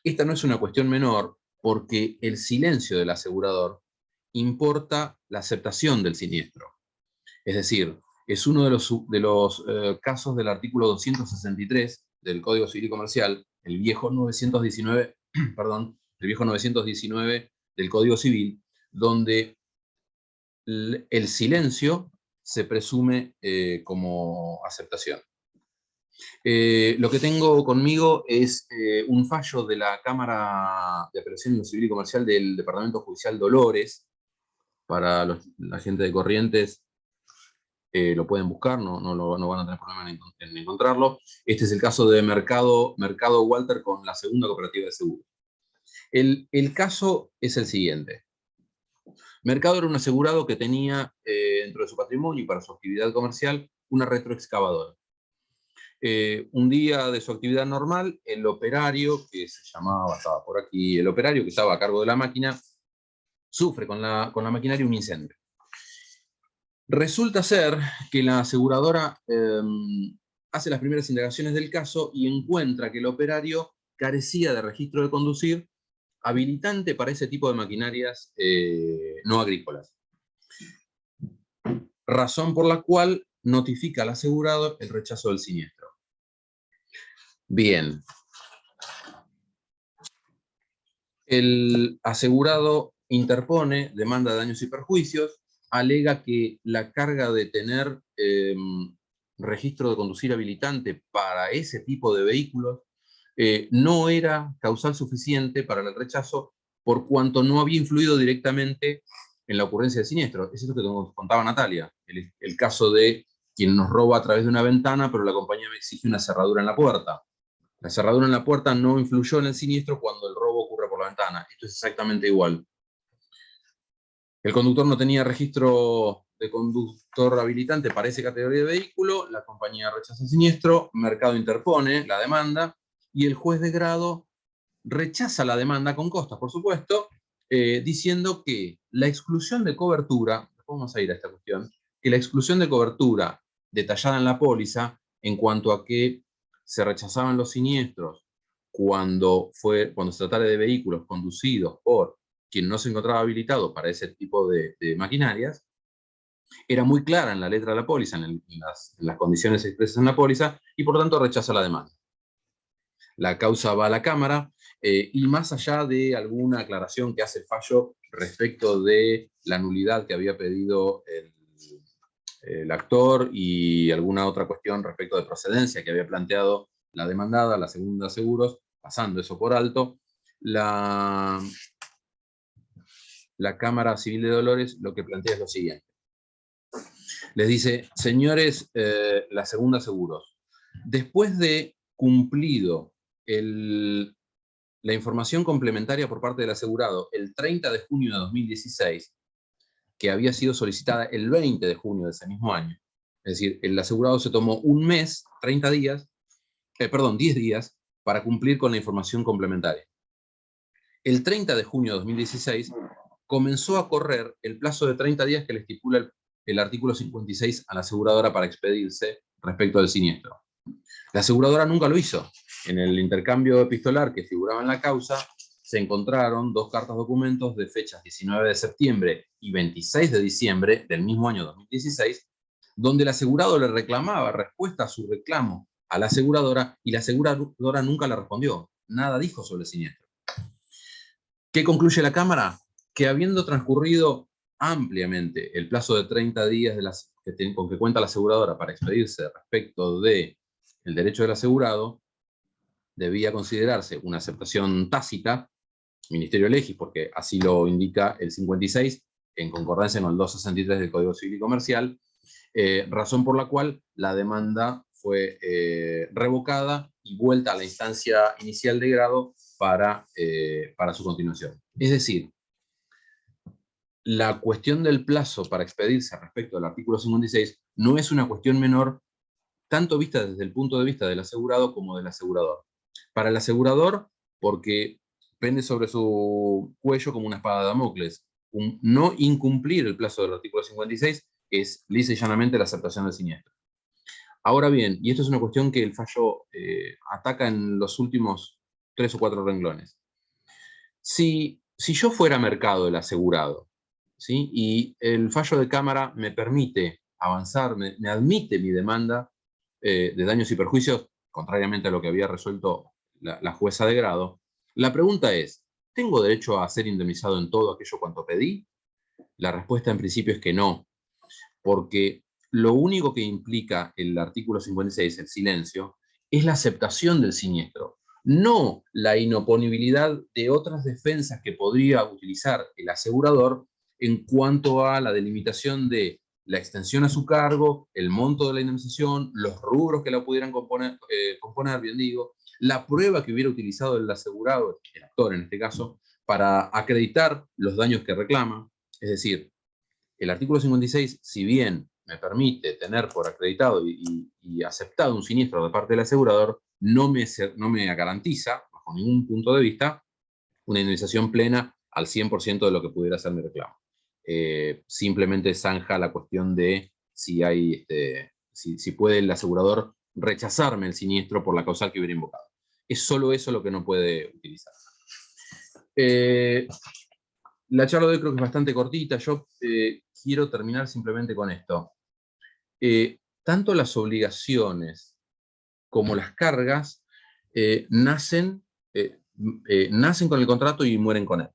Esta no es una cuestión menor porque el silencio del asegurador importa la aceptación del siniestro. Es decir, es uno de los casos del artículo 263 del Código Civil y Comercial, el viejo 919, perdón, el viejo 919 del Código Civil, donde el silencio se presume como aceptación. Lo que tengo conmigo es un fallo de la Cámara de Apelación en lo Civil y Comercial del Departamento Judicial Dolores. Para la gente de Corrientes lo pueden buscar, no van a tener problema en encontrarlo. Este es el caso de Mercado Walter con la segunda cooperativa de seguros. El caso es el siguiente. Mercado era un asegurado que tenía dentro de su patrimonio y para su actividad comercial una retroexcavadora. Un día de su actividad normal, el operario, que se llamaba, estaba por aquí, el operario que estaba a cargo de la máquina, sufre con la maquinaria un incendio. Resulta ser que la aseguradora hace las primeras indagaciones del caso y encuentra que el operario carecía de registro de conducir habilitante para ese tipo de maquinarias no agrícolas. Razón por la cual notifica al asegurado el rechazo del siniestro. Bien. El asegurado interpone demanda de daños y perjuicios, alega que la carga de tener registro de conducir habilitante para ese tipo de vehículos no era causal suficiente para el rechazo por cuanto no había influido directamente en la ocurrencia del siniestro. Es esto que nos contaba Natalia, el caso de quien nos roba a través de una ventana, pero la compañía me exige una cerradura en la puerta. La cerradura en la puerta no influyó en el siniestro cuando el robo ocurre por la ventana. Esto es exactamente igual. El conductor no tenía registro de conductor habilitante para esa categoría de vehículo, la compañía rechaza el siniestro, Mercado interpone la demanda y el juez de grado rechaza la demanda con costas, por supuesto, diciendo que la exclusión de cobertura, vamos a ir a esta cuestión, que la exclusión de cobertura detallada en la póliza en cuanto a que se rechazaban los siniestros cuando se tratara de vehículos conducidos por quien no se encontraba habilitado para ese tipo de maquinarias, era muy clara en la letra de la póliza, en las condiciones expresas en la póliza, y por tanto rechaza la demanda. La causa va a la Cámara, y más allá de alguna aclaración que hace el fallo respecto de la nulidad que había pedido el actor y alguna otra cuestión respecto de procedencia que había planteado la demandada, la segunda seguros, pasando eso por alto, la Cámara Civil de Dolores lo que plantea es lo siguiente. Les dice, señores, la segunda seguros, después de cumplido la información complementaria por parte del asegurado el 30 de junio de 2016, que había sido solicitada el 20 de junio de ese mismo año. Es decir, el asegurado se tomó un mes, 30 días, 10 días, para cumplir con la información complementaria. El 30 de junio de 2016 comenzó a correr el plazo de 30 días que le estipula el artículo 56 a la aseguradora para expedirse respecto del siniestro. La aseguradora nunca lo hizo. En el intercambio epistolar que figuraba en la causa, se encontraron 2 cartas documentos de fechas 19 de septiembre y 26 de diciembre del mismo año 2016, donde el asegurado le reclamaba respuesta a su reclamo a la aseguradora y la aseguradora nunca le respondió. Nada dijo sobre el siniestro. ¿Qué concluye la Cámara? Que habiendo transcurrido ampliamente el plazo de 30 días con que cuenta la aseguradora para expedirse respecto del derecho del asegurado, debía considerarse una aceptación tácita, Ministerio Legis, porque así lo indica el 56, en concordancia con el 263 del Código Civil y Comercial, razón por la cual la demanda fue revocada y vuelta a la instancia inicial de grado para su continuación. Es decir, la cuestión del plazo para expedirse respecto al artículo 56 no es una cuestión menor, tanto vista desde el punto de vista del asegurado como del asegurador. Para el asegurador, porque pende sobre su cuello como una espada de Damocles. No incumplir el plazo del artículo 56 es lisa y llanamente la aceptación del siniestro. Ahora bien, y esto es una cuestión que el fallo ataca en los últimos 3 o 4 renglones. Si yo fuera mercado el asegurado, ¿sí? Y el fallo de Cámara me permite avanzar, me admite mi demanda de daños y perjuicios, contrariamente a lo que había resuelto la jueza de grado, la pregunta es, ¿tengo derecho a ser indemnizado en todo aquello cuanto pedí? La respuesta en principio es que no, porque lo único que implica el artículo 56, el silencio, es la aceptación del siniestro, no la inoponibilidad de otras defensas que podría utilizar el asegurador en cuanto a la delimitación de la extensión a su cargo, el monto de la indemnización, los rubros que la pudieran componer, bien digo, la prueba que hubiera utilizado el asegurado, el actor en este caso, para acreditar los daños que reclama. Es decir, el artículo 56, si bien me permite tener por acreditado y aceptado un siniestro de parte del asegurador, no me garantiza, bajo ningún punto de vista, una indemnización plena al 100% de lo que pudiera ser mi reclamo. Simplemente zanja la cuestión de si puede el asegurador rechazarme el siniestro por la causal que hubiera invocado. Es solo eso lo que no puede utilizar. La charla de hoy creo que es bastante cortita. Yo quiero terminar simplemente con esto. Tanto las obligaciones como las cargas nacen con el contrato y mueren con él.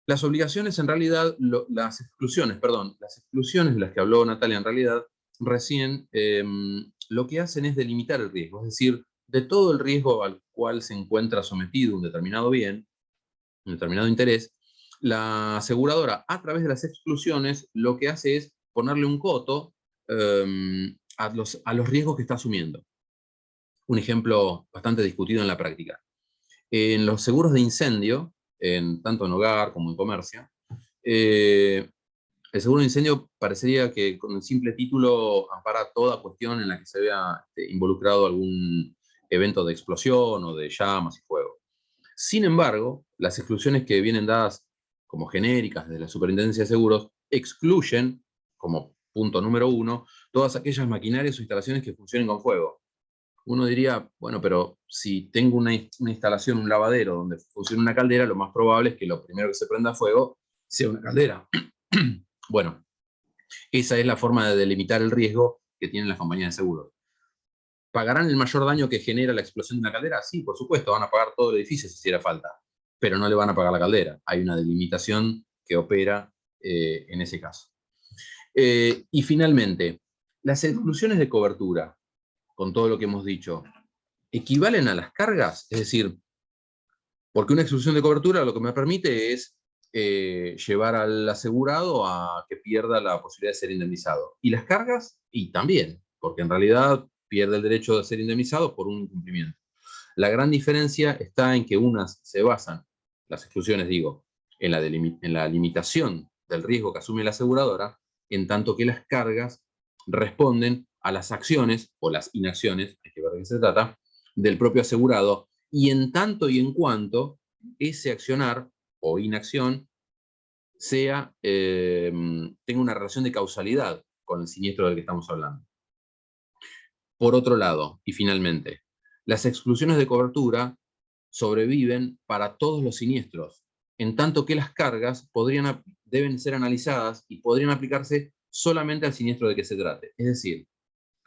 Las obligaciones, en realidad, las exclusiones de las que habló Natalia, en realidad, recién lo que hacen es delimitar el riesgo, es decir, de todo el riesgo al cual se encuentra sometido un determinado bien, un determinado interés, la aseguradora, a través de las exclusiones, lo que hace es ponerle un coto a los riesgos que está asumiendo. Un ejemplo bastante discutido en la práctica. En los seguros de incendio, tanto en hogar como en comercio, el seguro de incendio parecería que con el simple título ampara toda cuestión en la que se vea involucrado algún evento de explosión o de llamas y fuego. Sin embargo, las exclusiones que vienen dadas como genéricas de la Superintendencia de Seguros excluyen, como punto número 1, todas aquellas maquinarias o instalaciones que funcionen con fuego. Uno diría, bueno, pero si tengo una instalación, un lavadero donde funciona una caldera, lo más probable es que lo primero que se prenda fuego sea una caldera. Bueno, esa es la forma de delimitar el riesgo que tienen las compañías de seguros. ¿Pagarán el mayor daño que genera la explosión de una caldera? Sí, por supuesto, van a pagar todo el edificio si hiciera falta, pero no le van a pagar la caldera. Hay una delimitación que opera en ese caso. Y finalmente, las exclusiones de cobertura, con todo lo que hemos dicho, ¿equivalen a las cargas? Es decir, porque una exclusión de cobertura lo que me permite es llevar al asegurado a que pierda la posibilidad de ser indemnizado. ¿Y las cargas? Y también, porque en realidad pierde el derecho de ser indemnizado por un incumplimiento. La gran diferencia está en que unas se basan, las exclusiones digo, en la limitación del riesgo que asume la aseguradora, en tanto que las cargas responden a las acciones o las inacciones, es que de qué se trata, del propio asegurado, y en tanto y en cuanto ese accionar o inacción tenga una relación de causalidad con el siniestro del que estamos hablando. Por otro lado, y finalmente, las exclusiones de cobertura sobreviven para todos los siniestros, en tanto que las cargas deben ser analizadas y podrían aplicarse solamente al siniestro de que se trate. Es decir,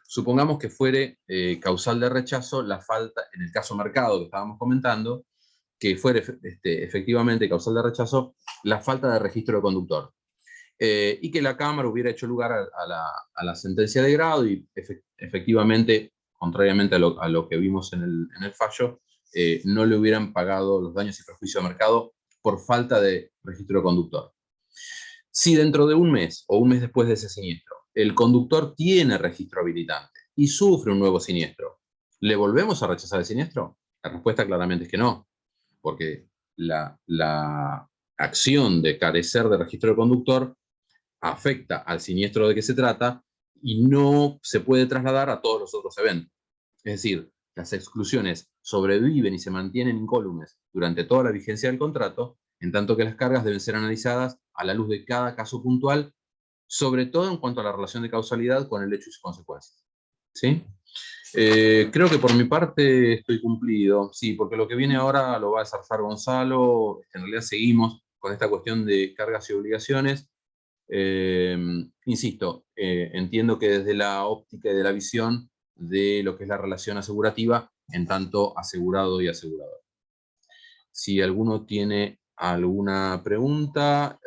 supongamos que fuere causal de rechazo la falta, en el caso marcado que estábamos comentando, que fuere efectivamente causal de rechazo la falta de registro de conductor. Y que la Cámara hubiera hecho lugar a la sentencia de grado y efectivamente, contrariamente a lo que vimos en el fallo, no le hubieran pagado los daños y perjuicios de mercado por falta de registro de conductor. Si dentro de un mes o un mes después de ese siniestro, el conductor tiene registro habilitante y sufre un nuevo siniestro, ¿le volvemos a rechazar el siniestro? La respuesta claramente es que no, porque la acción de carecer de registro de conductor afecta al siniestro de que se trata y no se puede trasladar a todos los otros eventos. Es decir, las exclusiones sobreviven y se mantienen incólumes durante toda la vigencia del contrato, en tanto que las cargas deben ser analizadas a la luz de cada caso puntual, sobre todo en cuanto a la relación de causalidad con el hecho y sus consecuencias. ¿Sí? Creo que por mi parte estoy cumplido, sí, porque lo que viene ahora lo va a desarrollar Gonzalo. En realidad seguimos con esta cuestión de cargas y obligaciones. Insisto, entiendo que desde la óptica y de la visión de lo que es la relación asegurativa en tanto asegurado y asegurador. Si alguno tiene alguna pregunta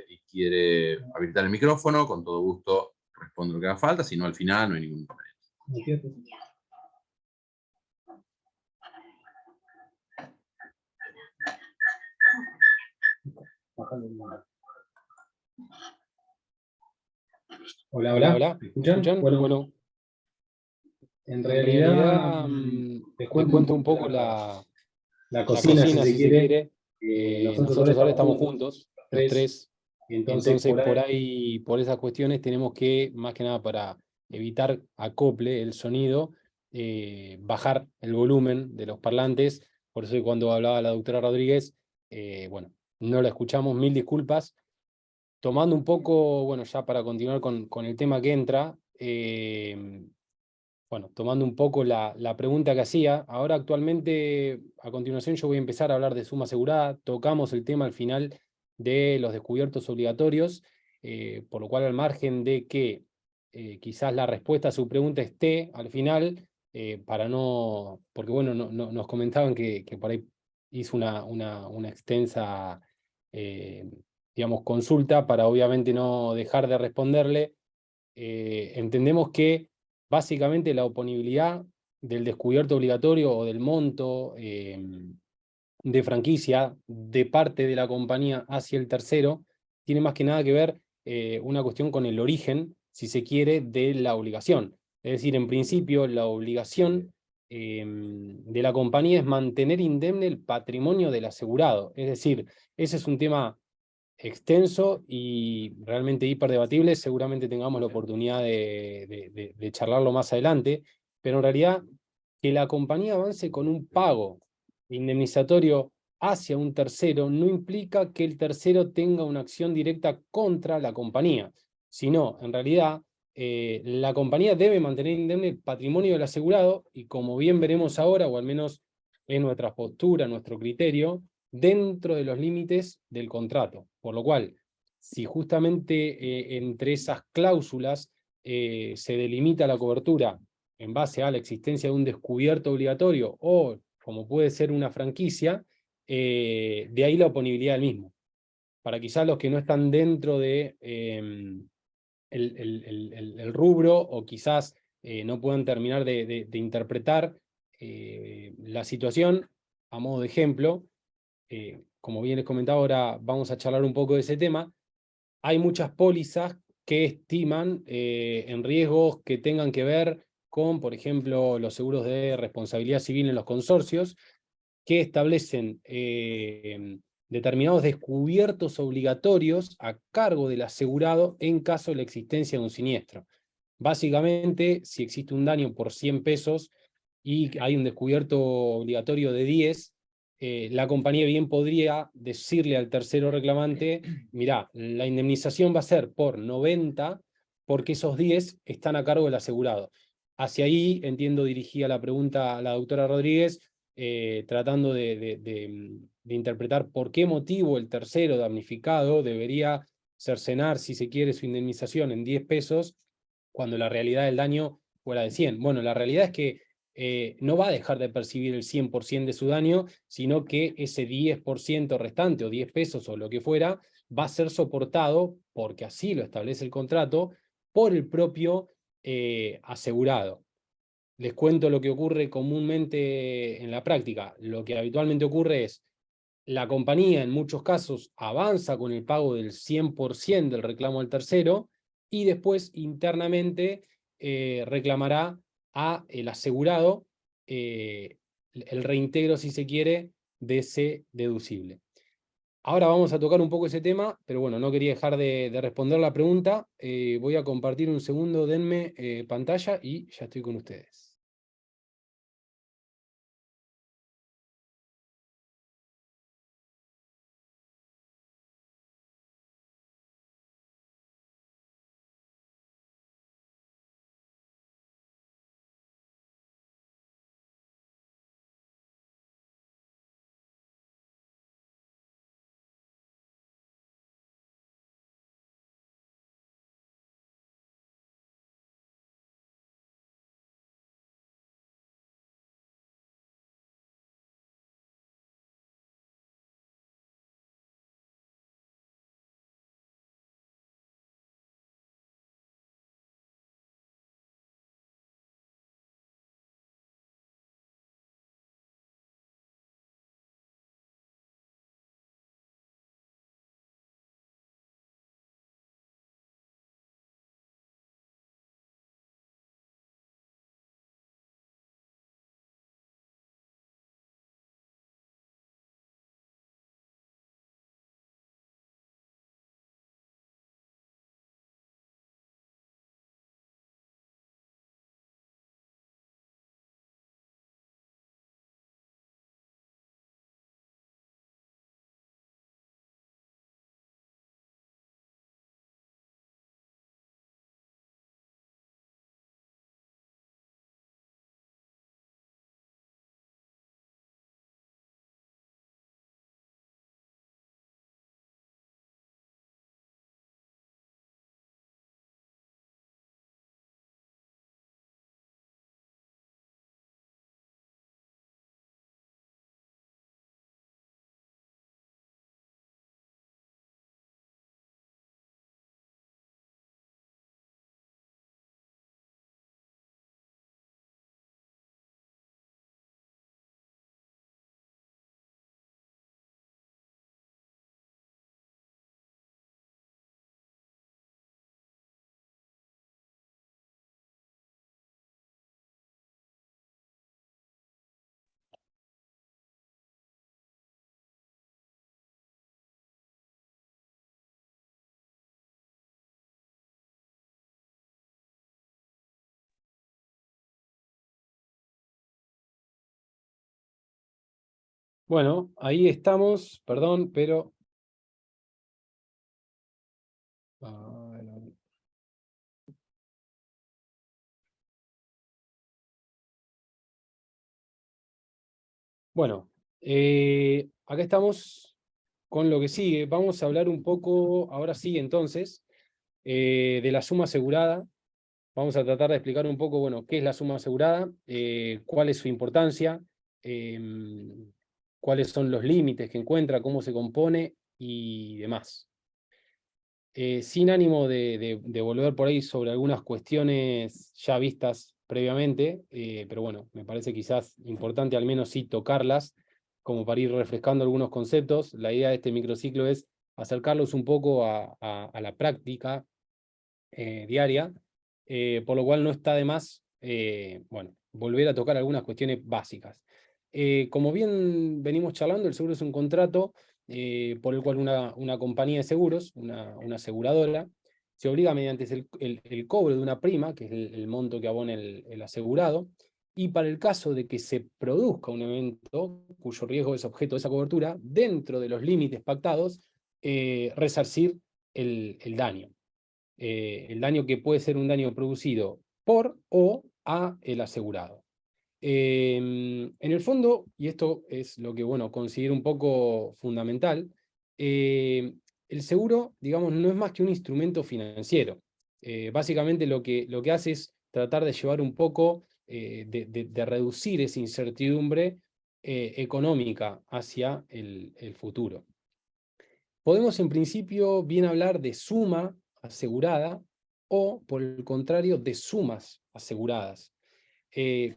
y quiere habilitar el micrófono, con todo gusto respondo lo que haga falta, si no al final no hay ningún problema. Hola, hola. ¿Me escuchan? Bueno, en realidad les cuento un poco la cocina, si se quiere. Nosotros ahora estamos juntos, los tres. Entonces, por ahí, por esas cuestiones, tenemos que, más que nada para evitar acople el sonido, bajar el volumen de los parlantes. Por eso cuando hablaba la doctora Rodríguez, bueno, no la escuchamos, mil disculpas. Tomando un poco, bueno, ya para continuar con el tema que entra, bueno, tomando un poco la pregunta que hacía, ahora actualmente, a continuación yo voy a empezar a hablar de suma asegurada, tocamos el tema al final de los descubiertos obligatorios, por lo cual al margen de que quizás la respuesta a su pregunta esté al final, para no, porque bueno, nos comentaban que por ahí hizo una extensa, digamos, consulta para obviamente no dejar de responderle. Entendemos que básicamente la oponibilidad del descubierto obligatorio o del monto de franquicia de parte de la compañía hacia el tercero tiene más que nada que ver una cuestión con el origen, si se quiere, de la obligación. Es decir, en principio la obligación de la compañía es mantener indemne el patrimonio del asegurado. Es decir, ese es un tema extenso y realmente hiperdebatible. Seguramente tengamos la oportunidad de charlarlo más adelante, pero en realidad que la compañía avance con un pago indemnizatorio hacia un tercero no implica que el tercero tenga una acción directa contra la compañía, sino en realidad la compañía debe mantener indemne el patrimonio del asegurado y, como bien veremos ahora, o al menos en nuestra postura, nuestro criterio, dentro de los límites del contrato. Por lo cual, si justamente entre esas cláusulas se delimita la cobertura en base a la existencia de un descubierto obligatorio o como puede ser una franquicia, de ahí la oponibilidad del mismo. Para quizás los que no están dentro de el rubro o quizás no puedan terminar de interpretar la situación, a modo de ejemplo, como bien les comentaba, ahora vamos a charlar un poco de ese tema. Hay muchas pólizas que estiman en riesgos que tengan que ver con, por ejemplo, los seguros de responsabilidad civil en los consorcios, que establecen determinados descubiertos obligatorios a cargo del asegurado en caso de la existencia de un siniestro. Básicamente, si existe un daño por 100 pesos y hay un descubierto obligatorio de 10, la compañía bien podría decirle al tercero reclamante, mirá, la indemnización va a ser por 90, porque esos 10 están a cargo del asegurado. Hacia ahí, entiendo, dirigía la pregunta a la doctora Rodríguez, tratando de interpretar por qué motivo el tercero damnificado debería cercenar, si se quiere, su indemnización en 10 pesos, cuando la realidad del daño fuera de 100. Bueno, la realidad es que no va a dejar de percibir el 100% de su daño, sino que ese 10% restante, o 10 pesos, o lo que fuera, va a ser soportado, porque así lo establece el contrato, por el propio asegurado. Les cuento lo que ocurre comúnmente en la práctica. Lo que habitualmente ocurre es, la compañía en muchos casos avanza con el pago del 100% del reclamo al tercero, y después internamente reclamará a el asegurado el reintegro, si se quiere, de ese deducible. Ahora vamos a tocar un poco ese tema, pero bueno, no quería dejar de responder la pregunta. Voy a compartir un segundo, denme pantalla y ya estoy con ustedes. Bueno, ahí estamos, perdón, pero... Bueno, acá estamos con lo que sigue. Vamos a hablar un poco, ahora sí, entonces, de la suma asegurada. Vamos a tratar de explicar un poco, bueno, qué es la suma asegurada, cuál es su importancia, cuáles son los límites que encuentra, cómo se compone y demás. Sin ánimo de volver por ahí sobre algunas cuestiones ya vistas previamente, pero bueno, me parece quizás importante al menos sí tocarlas, como para ir refrescando algunos conceptos. La idea de este microciclo es acercarlos un poco a la práctica diaria, por lo cual no está de más bueno, volver a tocar algunas cuestiones básicas. Como bien venimos charlando, el seguro es un contrato por el cual una compañía de seguros, una aseguradora, se obliga mediante el cobro de una prima, que es el monto que abona el asegurado, y para el caso de que se produzca un evento cuyo riesgo es objeto de esa cobertura, dentro de los límites pactados, resarcir el daño. El daño que puede ser un daño producido por o a el asegurado. En el fondo, y esto es lo que, bueno, considero un poco fundamental, el seguro, digamos, no es más que un instrumento financiero. Básicamente lo que hace es tratar de llevar un poco, de reducir esa incertidumbre económica hacia el futuro. Podemos en principio bien hablar de suma asegurada o, por el contrario, de sumas aseguradas.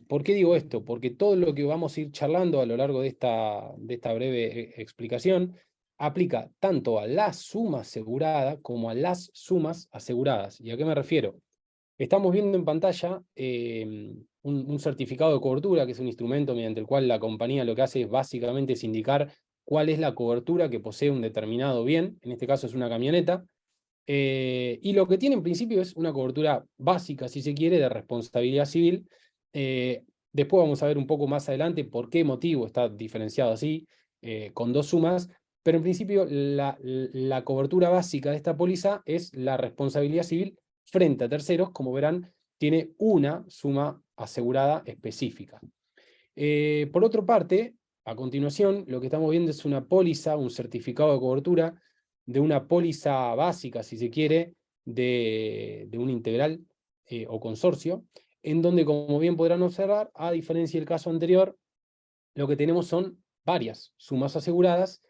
¿Por qué digo esto? Porque todo lo que vamos a ir charlando a lo largo de esta breve explicación aplica tanto a la suma asegurada como a las sumas aseguradas. ¿Y a qué me refiero? Estamos viendo en pantalla un certificado de cobertura, que es un instrumento mediante el cual la compañía lo que hace es básicamente es indicar cuál es la cobertura que posee un determinado bien, en este caso es una camioneta, y lo que tiene en principio es una cobertura básica, si se quiere, de responsabilidad civil. Después vamos a ver un poco más adelante por qué motivo está diferenciado así, con dos sumas, pero en principio la cobertura básica de esta póliza es la responsabilidad civil frente a terceros. Como verán, tiene una suma asegurada específica. Por otra parte, a continuación, lo que estamos viendo es una póliza, un certificado de cobertura de una póliza básica, si se quiere, de un integral o consorcio, en donde, como bien podrán observar, a diferencia del caso anterior, lo que tenemos son varias sumas aseguradas,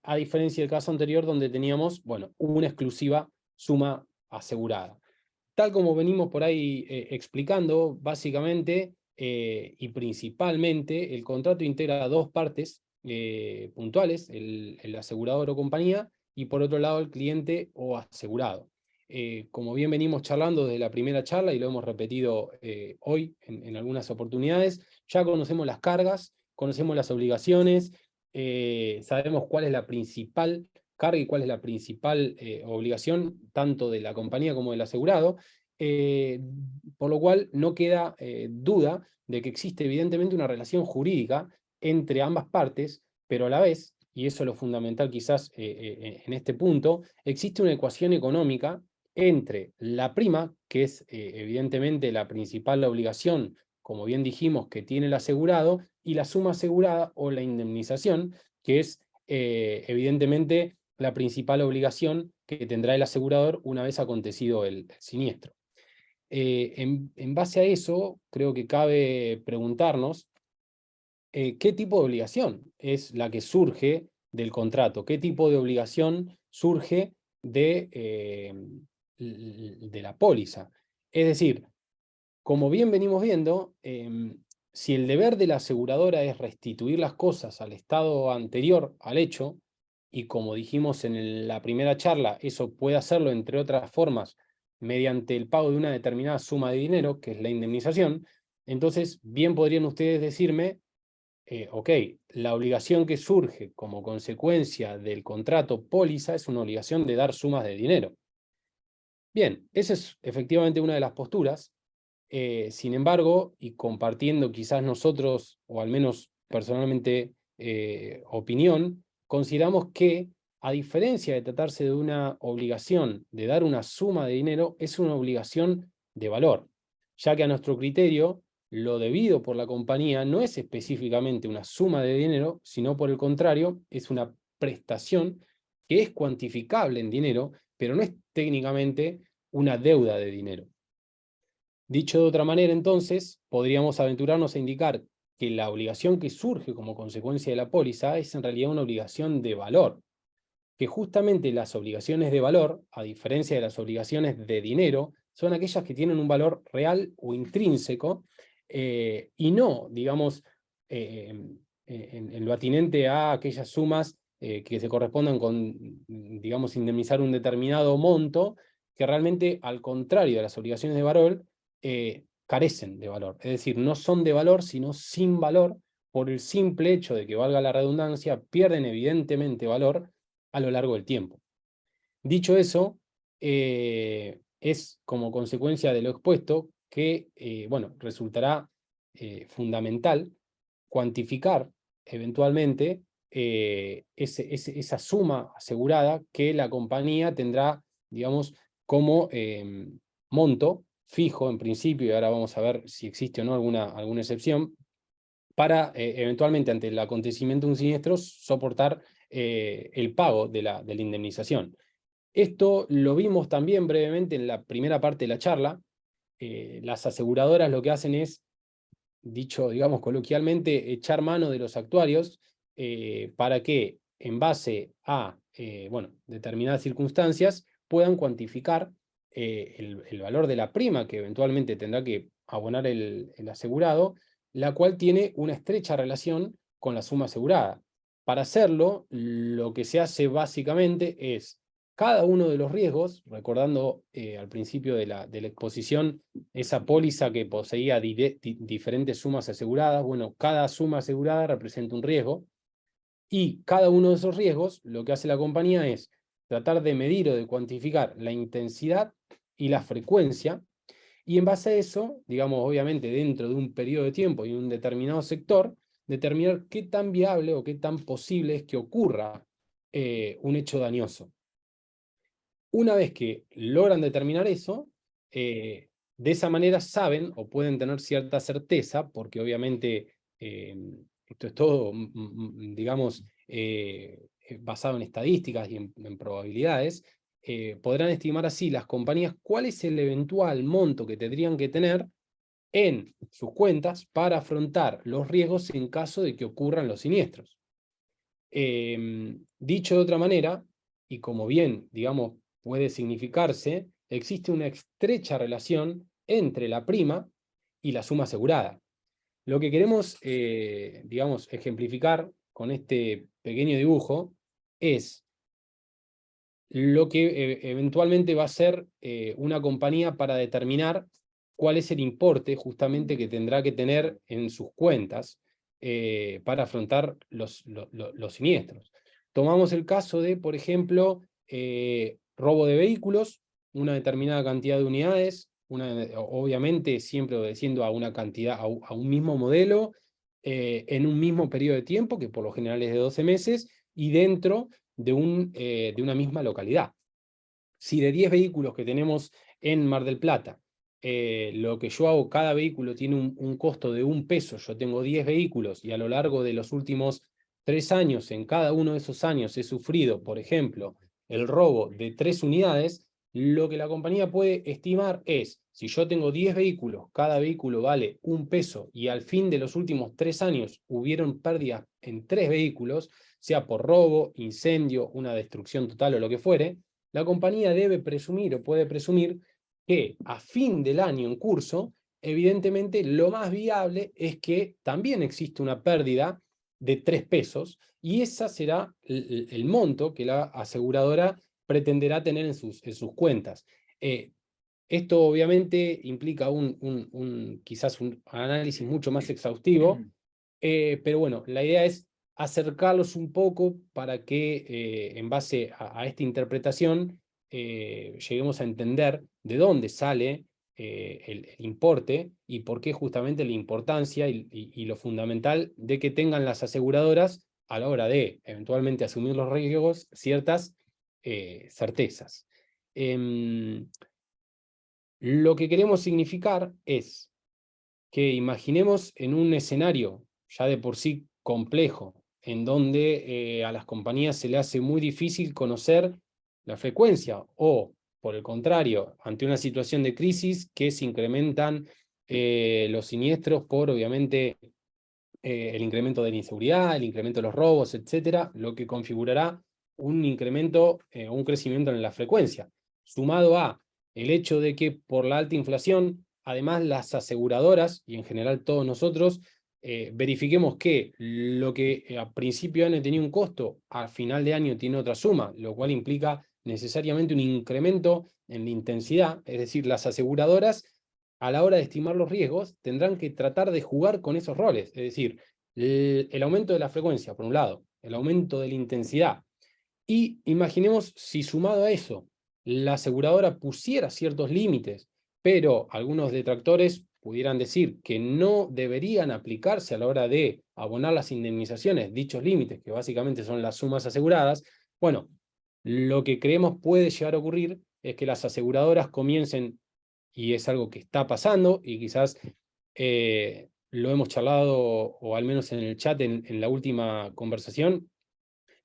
a diferencia del caso anterior, donde teníamos, bueno, una exclusiva suma asegurada. Tal como venimos por ahí explicando, básicamente y principalmente, el contrato integra dos partes puntuales, el asegurador o compañía, y por otro lado el cliente o asegurado. Como bien venimos charlando desde la primera charla, y lo hemos repetido hoy en algunas oportunidades, ya conocemos las cargas, conocemos las obligaciones, sabemos cuál es la principal carga y cuál es la principal obligación, tanto de la compañía como del asegurado, por lo cual no queda duda de que existe evidentemente una relación jurídica entre ambas partes, pero a la vez, y eso es lo fundamental quizás en este punto, existe una ecuación económica entre la prima, que es evidentemente la principal obligación, como bien dijimos, que tiene el asegurado, y la suma asegurada o la indemnización, que es evidentemente la principal obligación que tendrá el asegurador una vez acontecido el siniestro. En base a eso, creo que cabe preguntarnos qué tipo de obligación es la que surge del contrato, qué tipo de obligación surge de la póliza. Es decir, como bien venimos viendo, si el deber de la aseguradora es restituir las cosas al estado anterior al hecho, y como dijimos en la primera charla, eso puede hacerlo, entre otras formas, mediante el pago de una determinada suma de dinero, que es la indemnización, entonces bien podrían ustedes decirme, ok, la obligación que surge como consecuencia del contrato póliza es una obligación de dar sumas de dinero. Bien, esa es efectivamente una de las posturas. Sin embargo, y compartiendo quizás nosotros, o al menos personalmente opinión, consideramos que, a diferencia de tratarse de una obligación de dar una suma de dinero, es una obligación de valor, ya que a nuestro criterio, lo debido por la compañía no es específicamente una suma de dinero, sino por el contrario, es una prestación que es cuantificable en dinero, pero no es técnicamente una deuda de dinero. Dicho de otra manera, entonces, podríamos aventurarnos a indicar que la obligación que surge como consecuencia de la póliza es en realidad una obligación de valor, que justamente las obligaciones de valor, a diferencia de las obligaciones de dinero, son aquellas que tienen un valor real o intrínseco, y no, digamos, en lo atinente a aquellas sumas que se correspondan con, digamos, indemnizar un determinado monto, que realmente, al contrario de las obligaciones de valor, carecen de valor. Es decir, no son de valor, sino sin valor, por el simple hecho de que, valga la redundancia, pierden evidentemente valor a lo largo del tiempo. Dicho eso, es como consecuencia de lo expuesto que bueno, resultará fundamental cuantificar eventualmente esa suma asegurada que la compañía tendrá, digamos, como monto fijo en principio, y ahora vamos a ver si existe o no alguna excepción, para eventualmente ante el acontecimiento de un siniestro soportar el pago de la indemnización. Esto lo vimos también brevemente en la primera parte de la charla. Las aseguradoras lo que hacen es, dicho, digamos, coloquialmente, echar mano de los actuarios para que, en base a bueno, determinadas circunstancias, puedan cuantificar el valor de la prima que eventualmente tendrá que abonar el asegurado, la cual tiene una estrecha relación con la suma asegurada. Para hacerlo, lo que se hace básicamente es cada uno de los riesgos, recordando al principio de la exposición esa póliza que poseía diferentes sumas aseguradas. Bueno, cada suma asegurada representa un riesgo, y cada uno de esos riesgos, lo que hace la compañía es tratar de medir o de cuantificar la intensidad y la frecuencia, y en base a eso, digamos, obviamente dentro de un periodo de tiempo y un determinado sector, determinar qué tan viable o qué tan posible es que ocurra un hecho dañoso. Una vez que logran determinar eso, de esa manera saben o pueden tener cierta certeza, porque obviamente esto es todo, digamos, basado en estadísticas y en probabilidades, podrán estimar así las compañías cuál es el eventual monto que tendrían que tener en sus cuentas para afrontar los riesgos en caso de que ocurran los siniestros. Dicho de otra manera, y como bien, digamos, puede significarse, existe una estrecha relación entre la prima y la suma asegurada. Lo que queremos, digamos, ejemplificar con este pequeño dibujo es lo que eventualmente va a ser una compañía para determinar cuál es el importe justamente que tendrá que tener en sus cuentas para afrontar los siniestros. Tomamos el caso de, por ejemplo, robo de vehículos, una determinada cantidad de unidades, obviamente siempre obedeciendo a una cantidad, a un mismo modelo, en un mismo periodo de tiempo, que por lo general es de 12 meses, y dentro de una misma localidad. Si de 10 vehículos que tenemos en Mar del Plata, lo que yo hago, cada vehículo tiene un costo de $1, yo tengo 10 vehículos y a lo largo de los últimos 3 años, en cada uno de esos años he sufrido, por ejemplo, el robo de 3 unidades, lo que la compañía puede estimar es, si yo tengo 10 vehículos, cada vehículo vale $1 y al fin de los últimos 3 años hubieron pérdidas en 3 vehículos, sea por robo, incendio, una destrucción total o lo que fuere, la compañía debe presumir o puede presumir que a fin del año en curso, evidentemente lo más viable es que también existe una pérdida de $3 y esa será el monto que la aseguradora pretenderá tener en sus cuentas. Esto obviamente implica quizás un análisis mucho más exhaustivo, pero bueno, la idea es acercarlos un poco para que en base a esta interpretación lleguemos a entender de dónde sale el importe y por qué justamente la importancia y lo fundamental de que tengan las aseguradoras a la hora de eventualmente asumir los riesgos ciertas certezas. Lo que queremos significar es que imaginemos en un escenario ya de por sí complejo, en donde a las compañías se le hace muy difícil conocer la frecuencia, o por el contrario, ante una situación de crisis que se incrementan los siniestros por, obviamente, el incremento de la inseguridad, el incremento de los robos, etcétera, lo que configurará un incremento, un crecimiento en la frecuencia, sumado a el hecho de que por la alta inflación, además las aseguradoras, y en general todos nosotros, verifiquemos que lo que a principio de año tenía un costo, a final de año tiene otra suma, lo cual implica necesariamente un incremento en la intensidad, es decir, las aseguradoras a la hora de estimar los riesgos, tendrán que tratar de jugar con esos roles. Es decir, el aumento de la frecuencia, por un lado, el aumento de la intensidad. Y imaginemos si sumado a eso, la aseguradora pusiera ciertos límites, pero algunos detractores pudieran decir que no deberían aplicarse a la hora de abonar las indemnizaciones, dichos límites, que básicamente son las sumas aseguradas. Bueno, lo que creemos puede llegar a ocurrir es que las aseguradoras comiencen, y es algo que está pasando, y quizás lo hemos charlado, o al menos en el chat en la última conversación,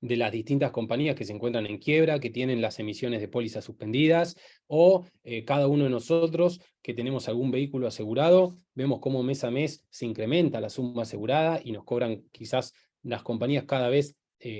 de las distintas compañías que se encuentran en quiebra, que tienen las emisiones de pólizas suspendidas, o cada uno de nosotros que tenemos algún vehículo asegurado, vemos cómo mes a mes se incrementa la suma asegurada y nos cobran quizás las compañías cada vez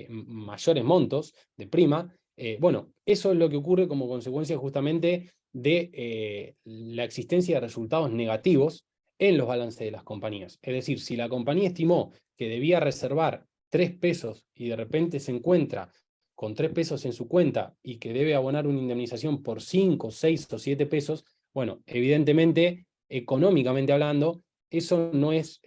mayores montos de prima. Bueno, eso es lo que ocurre como consecuencia justamente de la existencia de resultados negativos en los balances de las compañías. Es decir, si la compañía estimó que debía reservar 3 pesos y de repente se encuentra con 3 pesos en su cuenta y que debe abonar una indemnización por 5, 6 o 7 pesos, bueno, evidentemente, económicamente hablando, eso no es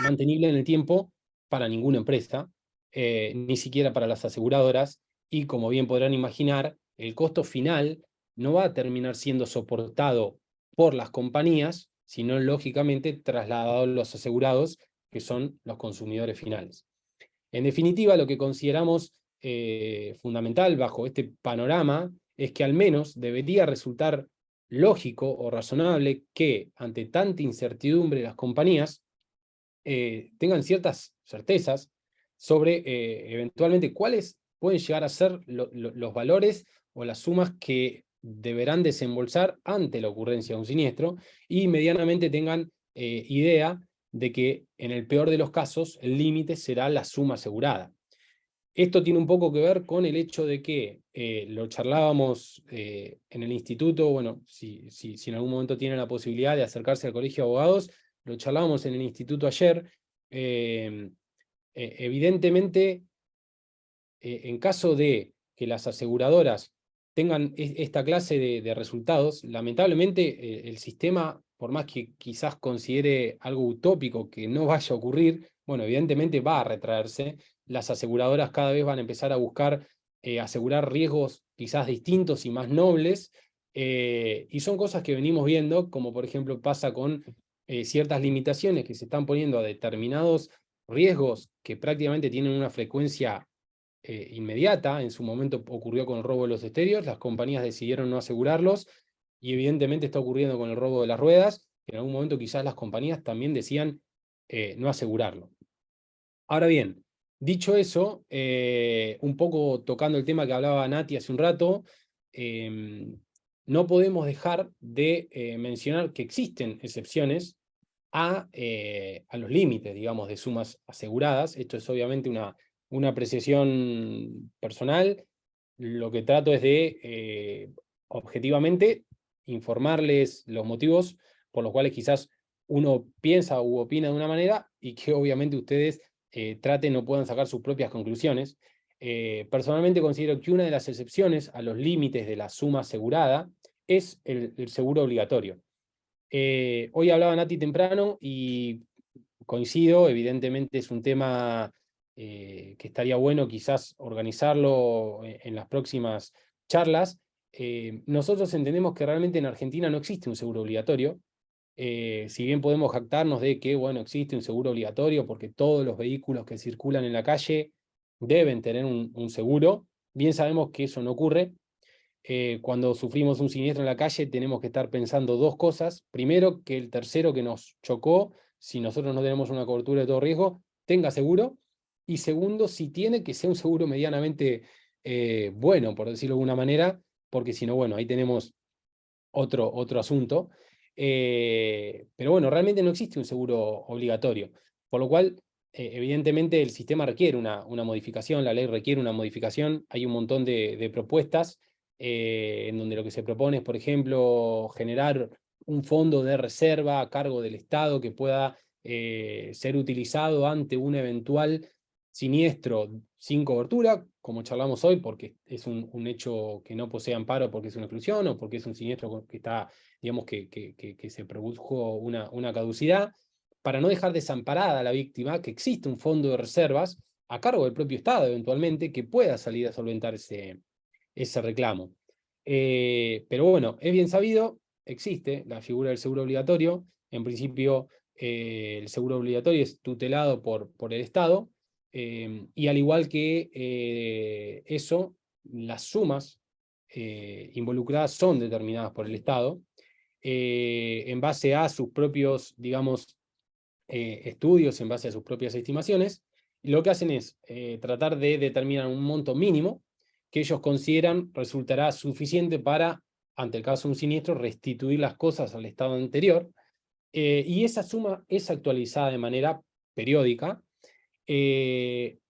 mantenible en el tiempo para ninguna empresa, ni siquiera para las aseguradoras, y como bien podrán imaginar, el costo final no va a terminar siendo soportado por las compañías, sino lógicamente trasladado a los asegurados, que son los consumidores finales. En definitiva, lo que consideramos fundamental bajo este panorama es que al menos debería resultar lógico o razonable que ante tanta incertidumbre las compañías tengan ciertas certezas sobre eventualmente cuáles pueden llegar a ser los valores o las sumas que deberán desembolsar ante la ocurrencia de un siniestro, y medianamente tengan idea de que en el peor de los casos el límite será la suma asegurada. Esto tiene un poco que ver con el hecho de que lo charlábamos en el instituto. Bueno, si en algún momento tienen la posibilidad de acercarse al colegio de abogados, lo charlábamos en el instituto ayer. Evidentemente, en caso de que las aseguradoras tengan esta clase de resultados, lamentablemente el sistema, por más que quizás considere algo utópico que no vaya a ocurrir, bueno, evidentemente va a retraerse. Las aseguradoras cada vez van a empezar a buscar asegurar riesgos quizás distintos y más nobles, y son cosas que venimos viendo, como por ejemplo pasa con ciertas limitaciones que se están poniendo a determinados riesgos que prácticamente tienen una frecuencia inmediata. En su momento ocurrió con el robo de los estéreos, las compañías decidieron no asegurarlos, y evidentemente está ocurriendo con el robo de las ruedas, que en algún momento quizás las compañías también decían no asegurarlo. Ahora bien, dicho eso, un poco tocando el tema que hablaba Nati hace un rato, no podemos dejar de mencionar que existen excepciones a los límites, digamos, de sumas aseguradas. Esto es obviamente una apreciación personal. Lo que trato es de, objetivamente, informarles los motivos por los cuales quizás uno piensa u opina de una manera, y que obviamente ustedes traten o puedan sacar sus propias conclusiones. Personalmente considero que una de las excepciones a los límites de la suma asegurada es el seguro obligatorio. Hoy hablaba Nati temprano y coincido. Evidentemente es un tema que estaría bueno quizás organizarlo en las próximas charlas. Nosotros entendemos que realmente en Argentina no existe un seguro obligatorio. Si bien podemos jactarnos de que, bueno, existe un seguro obligatorio porque todos los vehículos que circulan en la calle deben tener un seguro, bien sabemos que eso no ocurre. Cuando sufrimos un siniestro en la calle tenemos que estar pensando dos cosas. Primero, que el tercero que nos chocó, si nosotros no tenemos una cobertura de todo riesgo, tenga seguro. Y segundo, si tiene, que sea un seguro medianamente bueno, por decirlo de alguna manera, porque si no, bueno, ahí tenemos otro asunto. Pero bueno, realmente no existe un seguro obligatorio, por lo cual evidentemente el sistema requiere una modificación, la ley requiere una modificación. Hay un montón de propuestas en donde lo que se propone es, por ejemplo, generar un fondo de reserva a cargo del Estado que pueda ser utilizado ante un eventual siniestro sin cobertura, como charlamos hoy, porque es un hecho que no posee amparo porque es una exclusión o porque es un siniestro que está, digamos, que se produjo una caducidad, para no dejar desamparada a la víctima, que existe un fondo de reservas a cargo del propio Estado, eventualmente, que pueda salir a solventar ese reclamo. Pero bueno, es bien sabido, existe la figura del seguro obligatorio. En principio, el seguro obligatorio es tutelado por el Estado, y al igual que eso, las sumas involucradas son determinadas por el Estado, en base a sus propios, digamos, estudios, en base a sus propias estimaciones. Y lo que hacen es tratar de determinar un monto mínimo que ellos consideran resultará suficiente para, ante el caso de un siniestro, restituir las cosas al estado anterior, y esa suma es actualizada de manera periódica.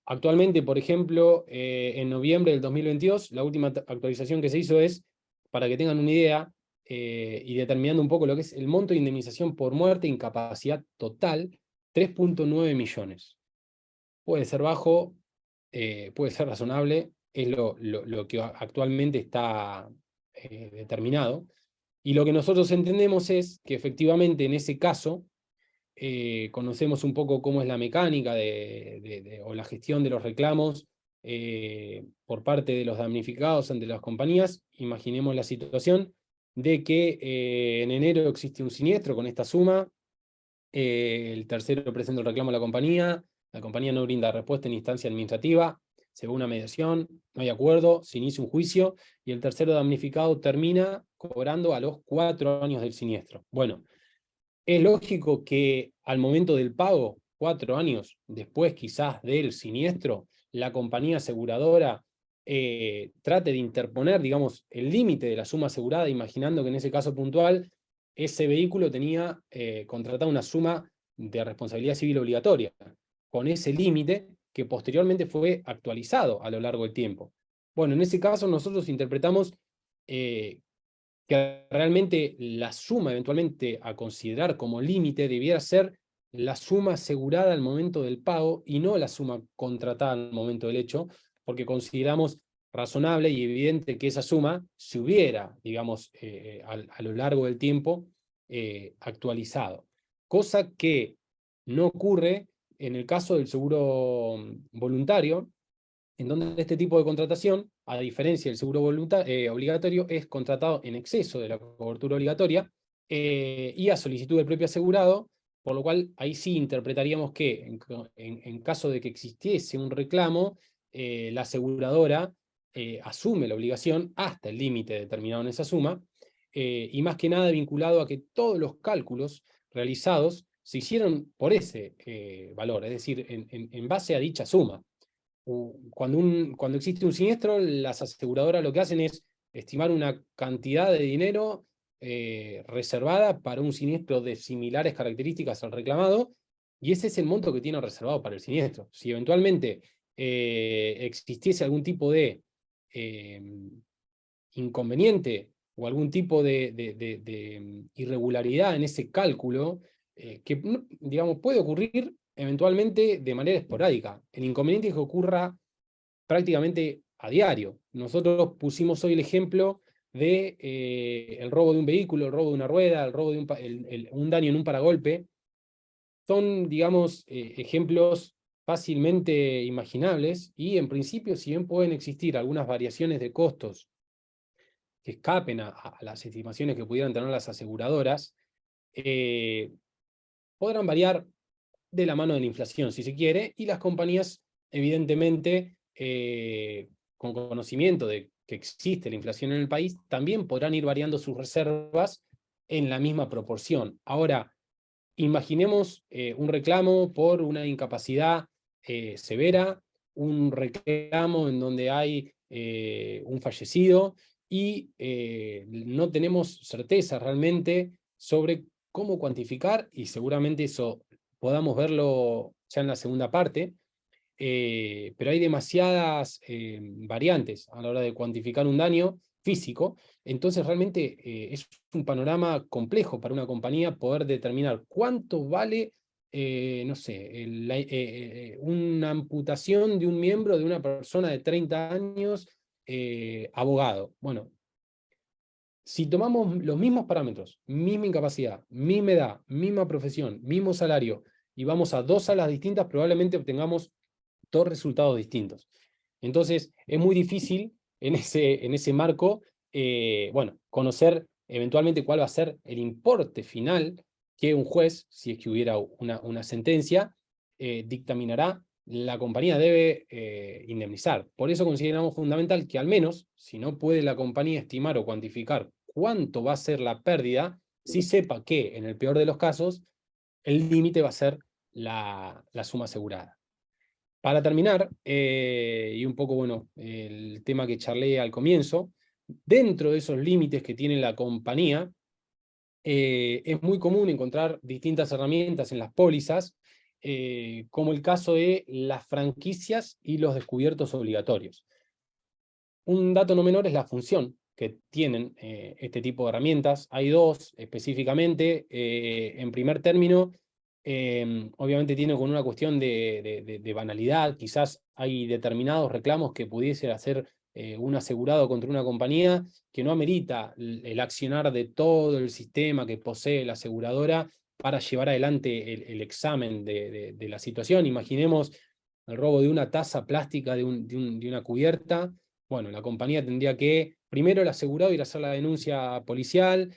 Actualmente, por ejemplo, en noviembre del 2022, la última actualización que se hizo es, para que tengan una idea, y determinando un poco lo que es el monto de indemnización por muerte e incapacidad total, 3.9 millones. Puede ser bajo, puede ser razonable, es lo que actualmente está determinado. Y lo que nosotros entendemos es que efectivamente en ese caso, conocemos un poco cómo es la mecánica o la gestión de los reclamos por parte de los damnificados ante las compañías. Imaginemos la situación de que en enero existe un siniestro con esta suma, el tercero presenta el reclamo a la compañía no brinda respuesta en instancia administrativa, se va a una mediación, no hay acuerdo, se inicia un juicio, y el tercero damnificado termina cobrando a los 4 años del siniestro. Bueno, es lógico que al momento del pago, 4 años después quizás del siniestro, la compañía aseguradora trate de interponer, digamos, el límite de la suma asegurada, imaginando que en ese caso puntual ese vehículo tenía contratado una suma de responsabilidad civil obligatoria, con ese límite que posteriormente fue actualizado a lo largo del tiempo. Bueno, en ese caso nosotros interpretamos que realmente la suma eventualmente a considerar como límite debiera ser la suma asegurada al momento del pago y no la suma contratada al momento del hecho, porque consideramos razonable y evidente que esa suma se hubiera, digamos, a lo largo del tiempo actualizado. Cosa que no ocurre en el caso del seguro voluntario, en donde este tipo de contratación, a diferencia del seguro obligatorio, es contratado en exceso de la cobertura obligatoria y a solicitud del propio asegurado, por lo cual ahí sí interpretaríamos que en caso de que existiese un reclamo, la aseguradora asume la obligación hasta el límite determinado en esa suma, y más que nada vinculado a que todos los cálculos realizados se hicieron por ese valor, es decir, en base a dicha suma. Cuando existe un siniestro, las aseguradoras lo que hacen es estimar una cantidad de dinero reservada para un siniestro de similares características al reclamado, y ese es el monto que tiene reservado para el siniestro. Si eventualmente existiese algún tipo de inconveniente o algún tipo de irregularidad en ese cálculo, que digamos, puede ocurrir eventualmente de manera esporádica. El inconveniente es que ocurra prácticamente a diario. Nosotros pusimos hoy el ejemplo de el robo de un vehículo, el robo de una rueda, el robo de un daño en un paragolpe. Son, digamos, ejemplos fácilmente imaginables, y en principio, si bien pueden existir algunas variaciones de costos que escapen a las estimaciones que pudieran tener las aseguradoras, podrán variar de la mano de la inflación, si se quiere, y las compañías, evidentemente, con conocimiento de que existe la inflación en el país, también podrán ir variando sus reservas en la misma proporción. Ahora, imaginemos un reclamo por una incapacidad severa, un reclamo en donde hay un fallecido, y no tenemos certeza realmente sobre cómo cuantificar, y seguramente eso podamos verlo ya en la segunda parte, pero hay demasiadas variantes a la hora de cuantificar un daño físico. Entonces realmente es un panorama complejo para una compañía poder determinar cuánto vale no sé, una amputación de un miembro de una persona de 30 años, abogado. Bueno, si tomamos los mismos parámetros, misma incapacidad, misma edad, misma profesión, mismo salario, y vamos a 2 salas distintas, probablemente obtengamos 2 resultados distintos. Entonces, es muy difícil en ese marco, bueno, conocer eventualmente cuál va a ser el importe final que un juez, si es que hubiera una sentencia, dictaminará. La compañía debe indemnizar. Por eso consideramos fundamental que al menos, si no puede la compañía estimar o cuantificar cuánto va a ser la pérdida, sí sepa que, en el peor de los casos, el límite va a ser la suma asegurada. Para terminar, y un poco, bueno, el tema que charlé al comienzo, dentro de esos límites que tiene la compañía, es muy común encontrar distintas herramientas en las pólizas, como el caso de las franquicias y los descubiertos obligatorios. Un dato no menor es la función que tienen este tipo de herramientas. Hay 2 específicamente. En primer término, obviamente tiene con una cuestión de banalidad. Quizás hay determinados reclamos que pudiese hacer un asegurado contra una compañía que no amerita el accionar de todo el sistema que posee la aseguradora para llevar adelante el examen de la situación. Imaginemos el robo de una taza plástica de una cubierta. Bueno, la compañía tendría que, primero el asegurado ir a hacer la denuncia policial,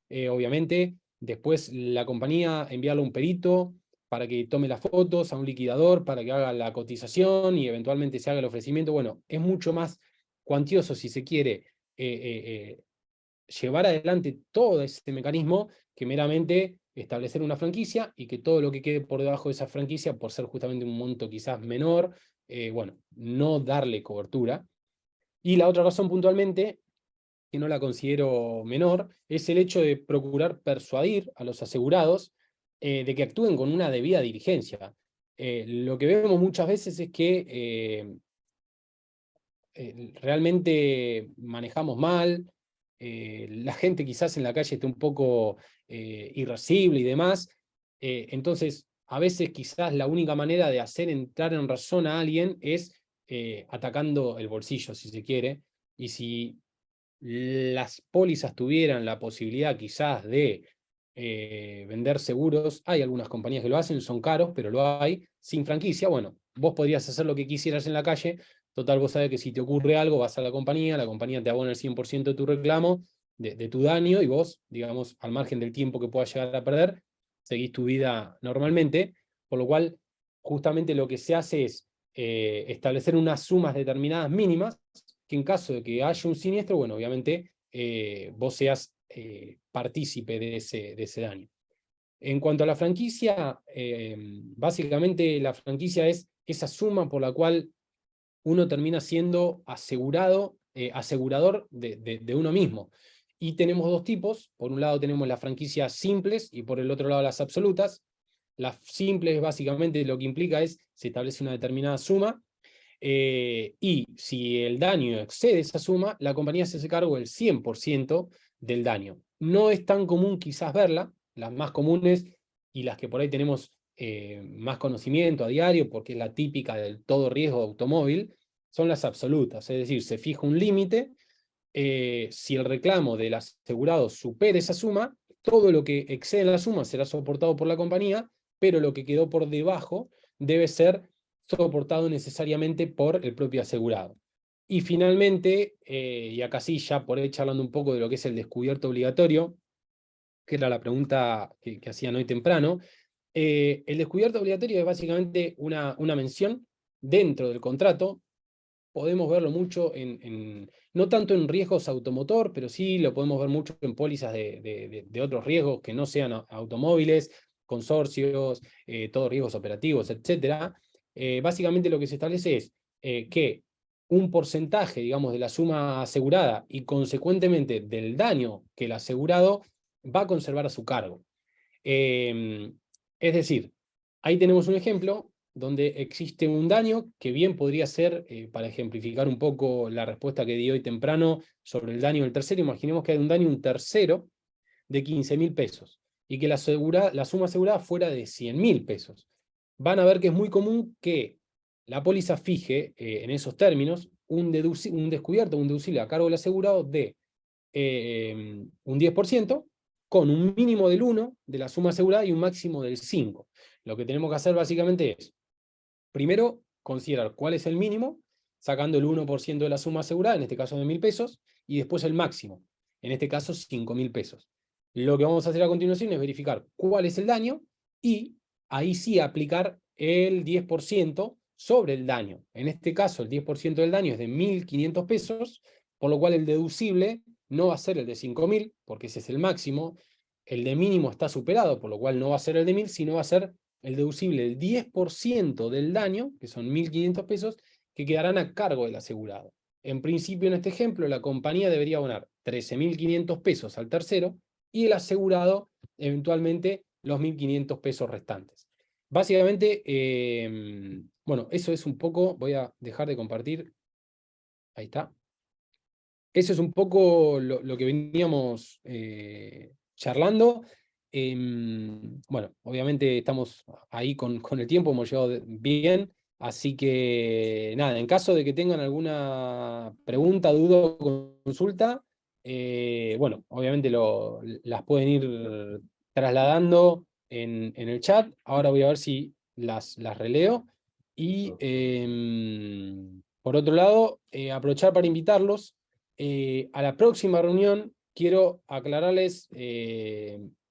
obviamente, después la compañía enviarle a un perito para que tome las fotos, a un liquidador para que haga la cotización y eventualmente se haga el ofrecimiento. Bueno, es mucho más cuantioso, si se quiere, llevar adelante todo ese mecanismo que meramente establecer una franquicia y que todo lo que quede por debajo de esa franquicia, por ser justamente un monto quizás menor, bueno, no darle cobertura. Y la otra razón puntualmente, que no la considero menor, es el hecho de procurar persuadir a los asegurados de que actúen con una debida diligencia. Lo que vemos muchas veces es que realmente manejamos mal, la gente quizás en la calle esté un poco irascible y demás, entonces a veces quizás la única manera de hacer entrar en razón a alguien es atacando el bolsillo, si se quiere, y si las pólizas tuvieran la posibilidad quizás de vender seguros, hay algunas compañías que lo hacen, son caros, pero lo hay, sin franquicia. Bueno, vos podrías hacer lo que quisieras en la calle, total vos sabés que si te ocurre algo vas a la compañía te abona el 100% de tu reclamo, de tu daño, y vos, digamos, al margen del tiempo que puedas llegar a perder, seguís tu vida normalmente, por lo cual justamente lo que se hace es establecer unas sumas determinadas mínimas, que en caso de que haya un siniestro, bueno, obviamente vos seas partícipe de ese daño. En cuanto a la franquicia, básicamente la franquicia es esa suma por la cual uno termina siendo asegurador de uno mismo. Y tenemos 2 tipos. Por un lado tenemos las franquicias simples y por el otro lado las absolutas. Las simples básicamente lo que implica es se establece una determinada suma, y si el daño excede esa suma, la compañía se hace cargo del 100% del daño. No es tan común quizás verla, las más comunes y las que por ahí tenemos más conocimiento a diario, porque es la típica del todo riesgo automóvil, son las absolutas, es decir, se fija un límite, si el reclamo del asegurado supera esa suma, todo lo que excede la suma será soportado por la compañía, pero lo que quedó por debajo debe ser soportado necesariamente por el propio asegurado. Y finalmente, y acá sí, ya por ahí charlando un poco de lo que es el descubierto obligatorio, que era la pregunta que hacían hoy temprano, el descubierto obligatorio es básicamente una mención dentro del contrato. Podemos verlo mucho no tanto en riesgos automotor, pero sí lo podemos ver mucho en pólizas de otros riesgos que no sean automóviles, consorcios, todos riesgos operativos, etc. Básicamente lo que se establece es que un porcentaje, digamos, de la suma asegurada y consecuentemente del daño que el asegurado va a conservar a su cargo. Es decir, ahí tenemos un ejemplo donde existe un daño que bien podría ser, para ejemplificar un poco la respuesta que di hoy temprano sobre el daño del tercero, imaginemos que hay un daño un tercero de 15.000 pesos. y que la suma asegurada fuera de 100.000 pesos. Van a ver que es muy común que la póliza fije en esos términos un descubierto, un deducible a cargo del asegurado de un 10%, con un mínimo del 1 de la suma asegurada y un máximo del 5. Lo que tenemos que hacer básicamente es, primero, considerar cuál es el mínimo, sacando el 1% de la suma asegurada, en este caso de 1.000 pesos, y después el máximo, en este caso 5.000 pesos. Lo que vamos a hacer a continuación es verificar cuál es el daño y ahí sí aplicar el 10% sobre el daño. En este caso el 10% del daño es de 1.500 pesos, por lo cual el deducible no va a ser el de 5.000, porque ese es el máximo. El de mínimo está superado, por lo cual no va a ser el de 1.000, sino va a ser el deducible el 10% del daño, que son 1.500 pesos, que quedarán a cargo del asegurado. En principio, en este ejemplo, la compañía debería abonar 13.500 pesos al tercero y el asegurado, eventualmente, los 1.500 pesos restantes. Básicamente, bueno, eso es un poco, voy a dejar de compartir. Ahí está. Eso es un poco lo que veníamos charlando. Bueno, obviamente estamos ahí con el tiempo, hemos llegado bien, así que nada, en caso de que tengan alguna pregunta, duda o consulta, bueno, obviamente las pueden ir trasladando en el chat. Ahora voy a ver si las releo. Y por otro lado, aprovechar para invitarlos a la próxima reunión. Quiero aclararles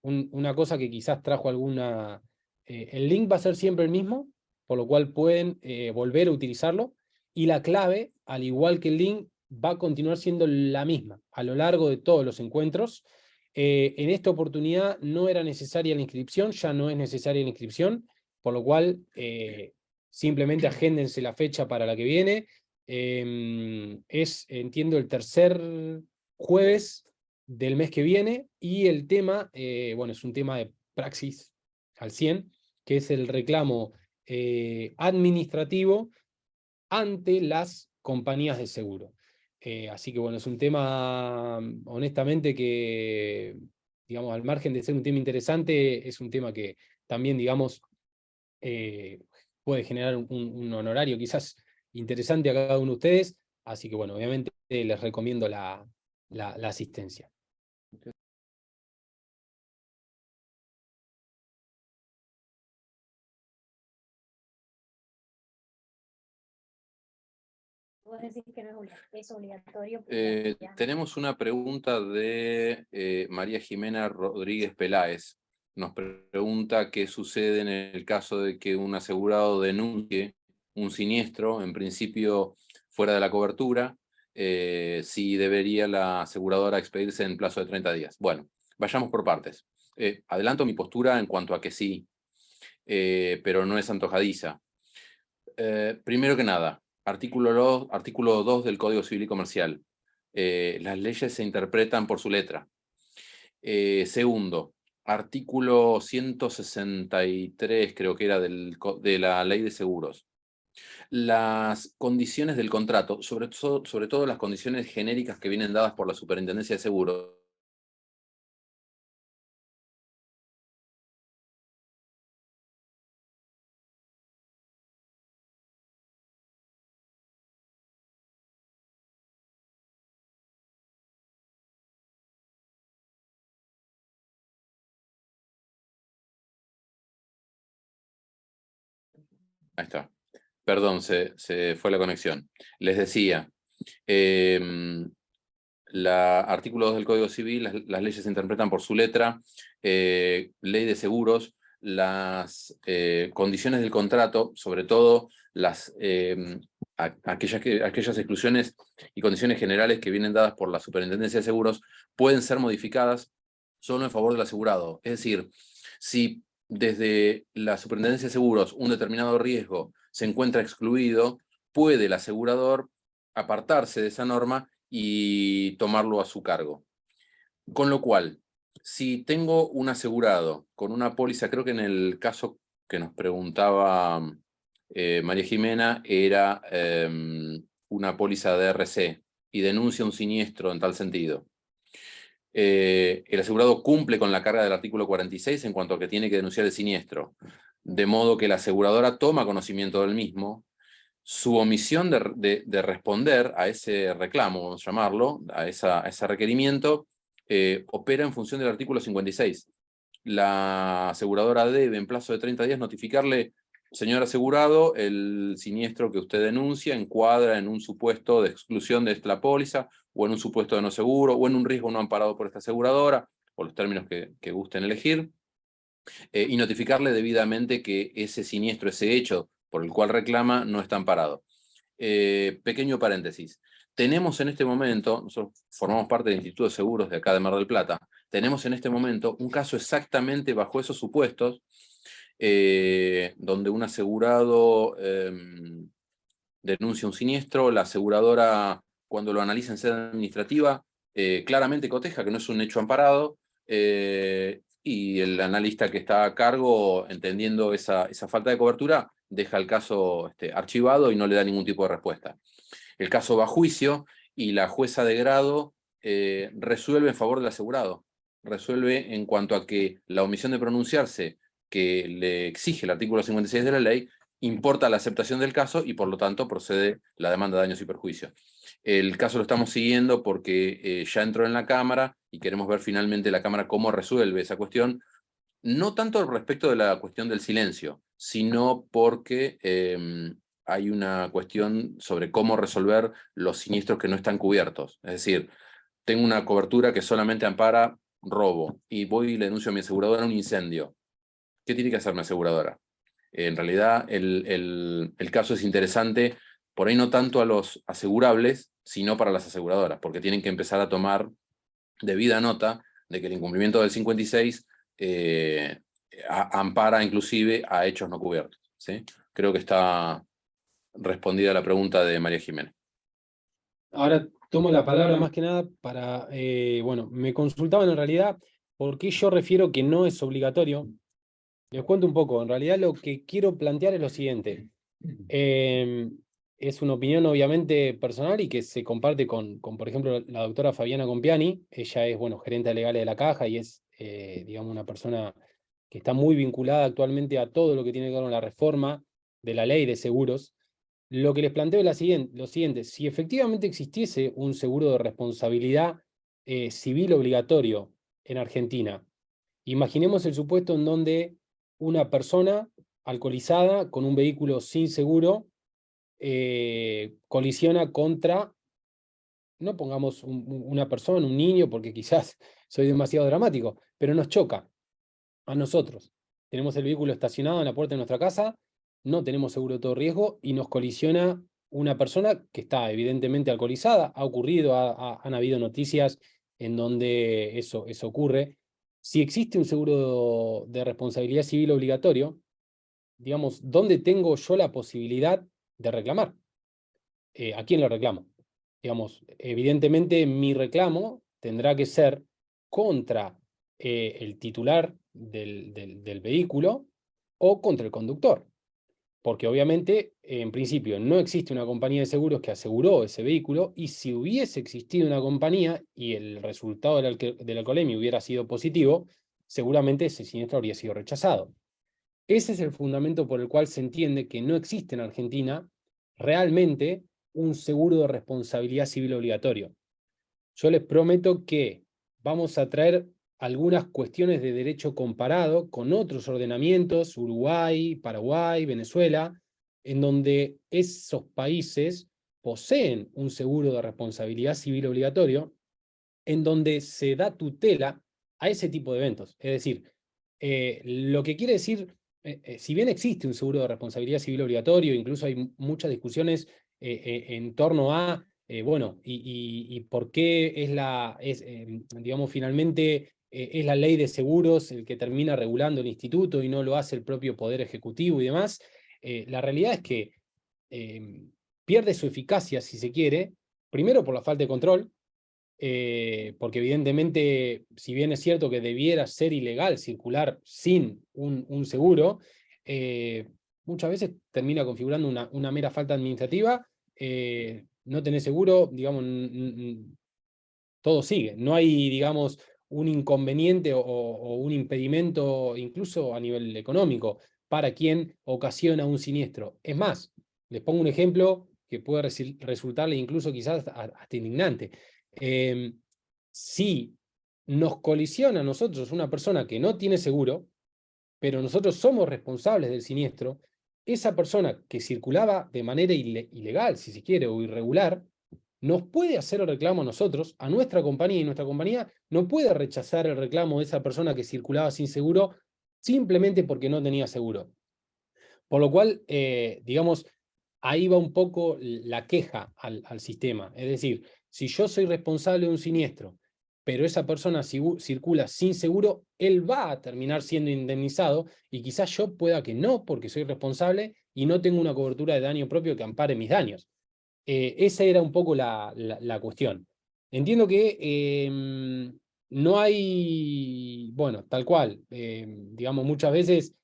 una cosa que quizás trajo alguna... el link va a ser siempre el mismo, por lo cual pueden volver a utilizarlo, y la clave, al igual que el link, va a continuar siendo la misma a lo largo de todos los encuentros. En esta oportunidad no era necesaria la inscripción, ya no es necesaria la inscripción, por lo cual simplemente agéndense la fecha para la que viene. Es, entiendo, el tercer jueves del mes que viene, y el tema, bueno, es un tema de praxis al 100, que es el reclamo administrativo ante las compañías de seguro. Así que bueno, es un tema, honestamente, que, digamos, al margen de ser un tema interesante, es un tema que también, digamos, puede generar un honorario quizás interesante a cada uno de ustedes, así que bueno, obviamente les recomiendo la asistencia. Vos decís que no es obligatorio. Tenemos una pregunta de María Jimena Rodríguez Peláez. Nos pregunta qué sucede en el caso de que un asegurado denuncie un siniestro, en principio fuera de la cobertura, si debería la aseguradora expedirse en plazo de 30 días. Bueno, vayamos por partes. Adelanto mi postura en cuanto a que sí, pero no es antojadiza. Primero que nada, artículo 2 del Código Civil y Comercial. Las leyes se interpretan por su letra. Segundo, artículo 163, creo que era de la Ley de Seguros. Las condiciones del contrato, sobre todo las condiciones genéricas que vienen dadas por la Superintendencia de Seguros, ahí está. Perdón, se fue la conexión. Les decía, artículo 2 del Código Civil, las leyes se interpretan por su letra. Ley de seguros, las condiciones del contrato, sobre todo aquellas exclusiones y condiciones generales que vienen dadas por la Superintendencia de Seguros, pueden ser modificadas solo en favor del asegurado. Es decir, si desde la Superintendencia de Seguros un determinado riesgo se encuentra excluido, puede el asegurador apartarse de esa norma y tomarlo a su cargo. Con lo cual, si tengo un asegurado con una póliza, creo que en el caso que nos preguntaba María Jimena, era una póliza de RC, y denuncia un siniestro en tal sentido. El asegurado cumple con la carga del artículo 46 en cuanto a que tiene que denunciar el siniestro, de modo que la aseguradora toma conocimiento del mismo. Su omisión de responder a ese reclamo, vamos a llamarlo, a ese requerimiento, opera en función del artículo 56. La aseguradora debe, en plazo de 30 días, notificarle: señor asegurado, el siniestro que usted denuncia encuadra en un supuesto de exclusión de la póliza, o en un supuesto de no seguro, o en un riesgo no amparado por esta aseguradora, por los términos que gusten elegir, y notificarle debidamente que ese siniestro, ese hecho por el cual reclama, no está amparado. Pequeño paréntesis. Tenemos en este momento, nosotros formamos parte del Instituto de Seguros de acá de Mar del Plata, tenemos en este momento un caso exactamente bajo esos supuestos, donde un asegurado denuncia un siniestro, la aseguradora, cuando lo analiza en sede administrativa, claramente coteja que no es un hecho amparado, y el analista que está a cargo, entendiendo esa falta de cobertura, deja el caso archivado y no le da ningún tipo de respuesta. El caso va a juicio y la jueza de grado resuelve en favor del asegurado. Resuelve en cuanto a que la omisión de pronunciarse que le exige el artículo 56 de la ley importa la aceptación del caso y por lo tanto procede la demanda de daños y perjuicios. El caso lo estamos siguiendo porque ya entró en la Cámara y queremos ver finalmente la Cámara cómo resuelve esa cuestión, no tanto respecto de la cuestión del silencio, sino porque hay una cuestión sobre cómo resolver los siniestros que no están cubiertos. Es decir, tengo una cobertura que solamente ampara robo y voy y le denuncio a mi aseguradora un incendio. ¿Qué tiene que hacer mi aseguradora? En realidad, el caso es interesante, por ahí no tanto a los asegurables, sino para las aseguradoras, porque tienen que empezar a tomar debida nota de que el incumplimiento del 56 ampara inclusive a hechos no cubiertos, ¿sí? Creo que está respondida la pregunta de María Jiménez. Ahora tomo la palabra más que nada para, bueno, me consultaban en realidad por qué yo refiero que no es obligatorio. Les cuento un poco, en realidad lo que quiero plantear es lo siguiente. Es una opinión obviamente personal y que se comparte con, por ejemplo, la doctora Fabiana Compiani. Ella es, bueno, gerente legal de la Caja y es, digamos, una persona que está muy vinculada actualmente a todo lo que tiene que ver con la reforma de la ley de seguros. Lo que les planteo es lo siguiente: si efectivamente existiese un seguro de responsabilidad civil obligatorio en Argentina, imaginemos el supuesto en donde una persona alcoholizada con un vehículo sin seguro colisiona contra, no pongamos una persona, un niño, porque quizás soy demasiado dramático, pero nos choca a nosotros. Tenemos el vehículo estacionado en la puerta de nuestra casa, no tenemos seguro de todo riesgo y nos colisiona una persona que está evidentemente alcoholizada. Ha ocurrido, han habido noticias en donde eso ocurre. Si existe un seguro de responsabilidad civil obligatorio, digamos, ¿dónde tengo yo la posibilidad de reclamar? ¿A quién le reclamo? Digamos, evidentemente mi reclamo tendrá que ser contra el titular del vehículo o contra el conductor. Porque obviamente, en principio, no existe una compañía de seguros que aseguró ese vehículo, y si hubiese existido una compañía y el resultado de la alcoholemia hubiera sido positivo, seguramente ese siniestro habría sido rechazado. Ese es el fundamento por el cual se entiende que no existe en Argentina realmente un seguro de responsabilidad civil obligatorio. Yo les prometo que vamos a traer algunas cuestiones de derecho comparado con otros ordenamientos, Uruguay, Paraguay, Venezuela, en donde esos países poseen un seguro de responsabilidad civil obligatorio, en donde se da tutela a ese tipo de eventos. Es decir, lo que quiere decir, si bien existe un seguro de responsabilidad civil obligatorio, incluso hay muchas discusiones en torno a, bueno, y por qué digamos, finalmente es la ley de seguros el que termina regulando el instituto y no lo hace el propio Poder Ejecutivo y demás. La realidad es que pierde su eficacia, si se quiere, primero por la falta de control, porque evidentemente, si bien es cierto que debiera ser ilegal circular sin un seguro, muchas veces termina configurando una mera falta administrativa. No tenés seguro, digamos, todo sigue. No hay, digamos, un inconveniente o un impedimento, incluso a nivel económico, para quien ocasiona un siniestro. Es más, les pongo un ejemplo que puede resultarle incluso quizás hasta indignante. Si nos colisiona a nosotros una persona que no tiene seguro, pero nosotros somos responsables del siniestro, esa persona que circulaba de manera ilegal, si se quiere, o irregular, nos puede hacer el reclamo a nosotros, a nuestra compañía, y nuestra compañía no puede rechazar el reclamo de esa persona que circulaba sin seguro simplemente porque no tenía seguro. Por lo cual, digamos, ahí va un poco la queja al sistema. Es decir, si yo soy responsable de un siniestro, pero esa persona circula sin seguro, él va a terminar siendo indemnizado y quizás yo pueda que no, porque soy responsable y no tengo una cobertura de daño propio que ampare mis daños. Esa era un poco la cuestión. Entiendo que no hay, bueno, tal cual, digamos, muchas veces,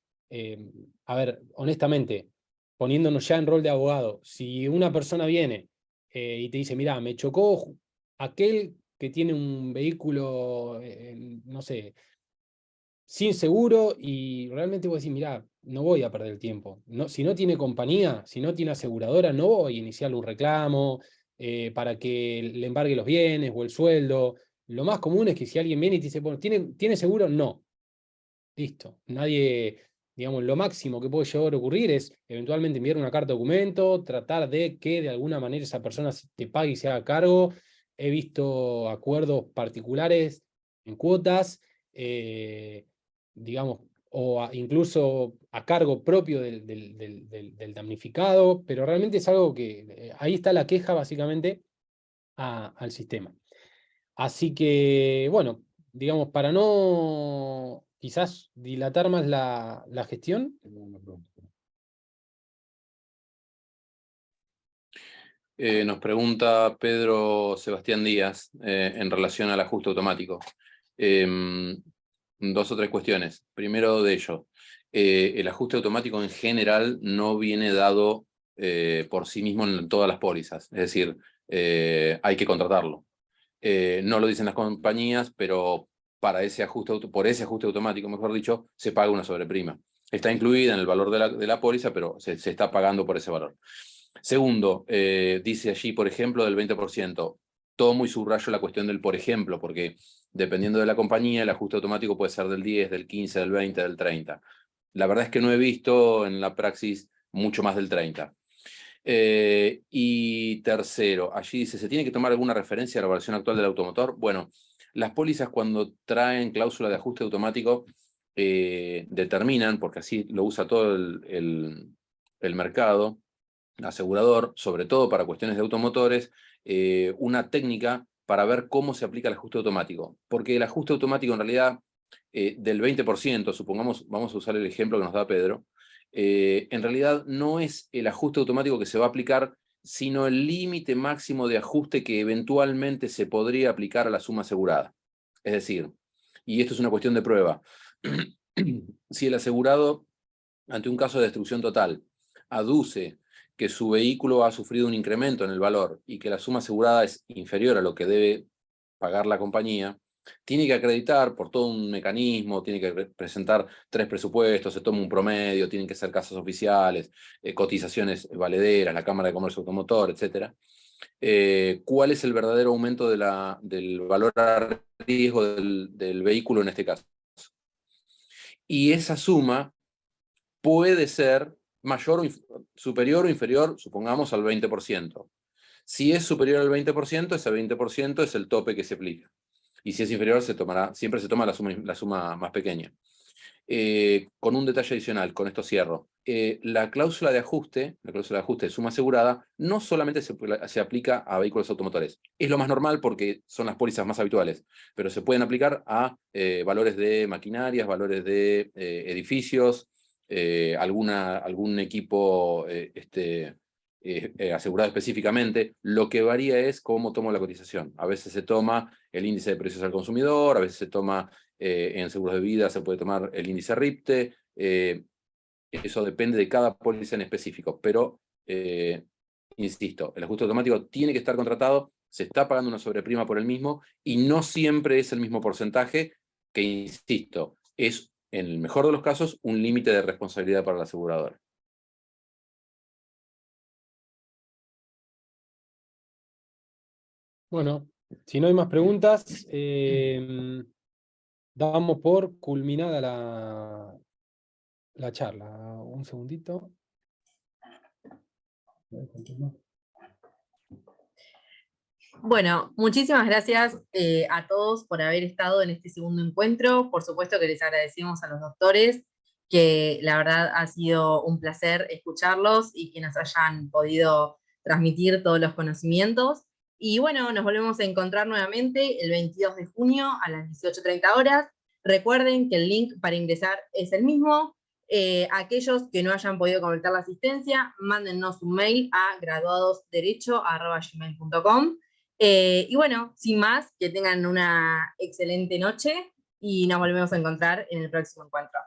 a ver, honestamente, poniéndonos ya en rol de abogado, si una persona viene y te dice, mira, me chocó aquel que tiene un vehículo, no sé, sin seguro, y realmente voy a decir, mira, no voy a perder el tiempo. No, si no tiene compañía, si no tiene aseguradora, no voy a iniciar un reclamo para que le embargue los bienes o el sueldo. Lo más común es que si alguien viene y te dice, bueno, ¿tiene seguro? No. Listo. Nadie, digamos, lo máximo que puede llegar a ocurrir es eventualmente enviar una carta de documento, tratar de que de alguna manera esa persona te pague y se haga cargo. He visto acuerdos particulares en cuotas, digamos, o incluso a cargo propio del damnificado, pero realmente es algo que ahí está la queja básicamente al sistema. Así que, bueno, digamos, para no quizás dilatar más la gestión. Nos pregunta Pedro Sebastián Díaz en relación al ajuste automático. Dos o tres cuestiones. Primero de ello, el ajuste automático en general no viene dado por sí mismo en todas las pólizas, es decir, hay que contratarlo. No lo dicen las compañías, pero por ese ajuste automático, mejor dicho, se paga una sobreprima. Está incluida en el valor de la póliza, pero se está pagando por ese valor. Segundo, dice allí, por ejemplo, del 20%. Tomo y subrayo la cuestión del por ejemplo, porque dependiendo de la compañía, el ajuste automático puede ser del 10, del 15, del 20, del 30. La verdad es que no he visto en la praxis mucho más del 30. Y tercero, allí dice, ¿se tiene que tomar alguna referencia a la evaluación actual del automotor? Bueno, las pólizas cuando traen cláusula de ajuste automático determinan, porque así lo usa todo el mercado asegurador, sobre todo para cuestiones de automotores, una técnica para ver cómo se aplica el ajuste automático. Porque el ajuste automático en realidad del 20%, supongamos, vamos a usar el ejemplo que nos da Pedro, en realidad no es el ajuste automático que se va a aplicar, sino el límite máximo de ajuste que eventualmente se podría aplicar a la suma asegurada. Es decir, y esto es una cuestión de prueba, si el asegurado, ante un caso de destrucción total, aduce que su vehículo ha sufrido un incremento en el valor y que la suma asegurada es inferior a lo que debe pagar la compañía, tiene que acreditar por todo un mecanismo, tiene que presentar 3 presupuestos, se toma un promedio, tienen que ser casas oficiales, cotizaciones valederas, la Cámara de Comercio Automotor, etc. ¿Cuál es el verdadero aumento del valor a riesgo del vehículo en este caso? Y esa suma puede ser mayor superior o inferior, supongamos, al 20%. Si es superior al 20%, ese 20% es el tope que se aplica. Y si es inferior, siempre se toma la suma más pequeña. Con un detalle adicional, con esto cierro. La cláusula de ajuste de suma asegurada, no solamente se aplica a vehículos automotores. Es lo más normal porque son las pólizas más habituales, pero se pueden aplicar a valores de maquinarias, valores de edificios, algún equipo asegurado específicamente. Lo que varía es cómo tomo la cotización. A veces se toma el índice de precios al consumidor, a veces se toma en seguros de vida, se puede tomar el índice RIPTE. Eso depende de cada póliza en específico, pero insisto, el ajuste automático tiene que estar contratado se está pagando una sobreprima por el mismo, y no siempre es el mismo porcentaje, que insisto, es en el mejor de los casos un límite de responsabilidad para la aseguradora. Bueno, si no hay más preguntas, damos por culminada la charla. Un segundito. Bueno, muchísimas gracias a todos por haber estado en este segundo encuentro. Por supuesto que les agradecemos a los doctores, que la verdad ha sido un placer escucharlos y que nos hayan podido transmitir todos los conocimientos. Y bueno, nos volvemos a encontrar nuevamente el 22 de junio a las 18:30 horas. Recuerden que el link para ingresar es el mismo. Aquellos que no hayan podido completar la asistencia, mándennos un mail a graduadosderecho@gmail.com. Y bueno, sin más, que tengan una excelente noche y nos volvemos a encontrar en el próximo encuentro.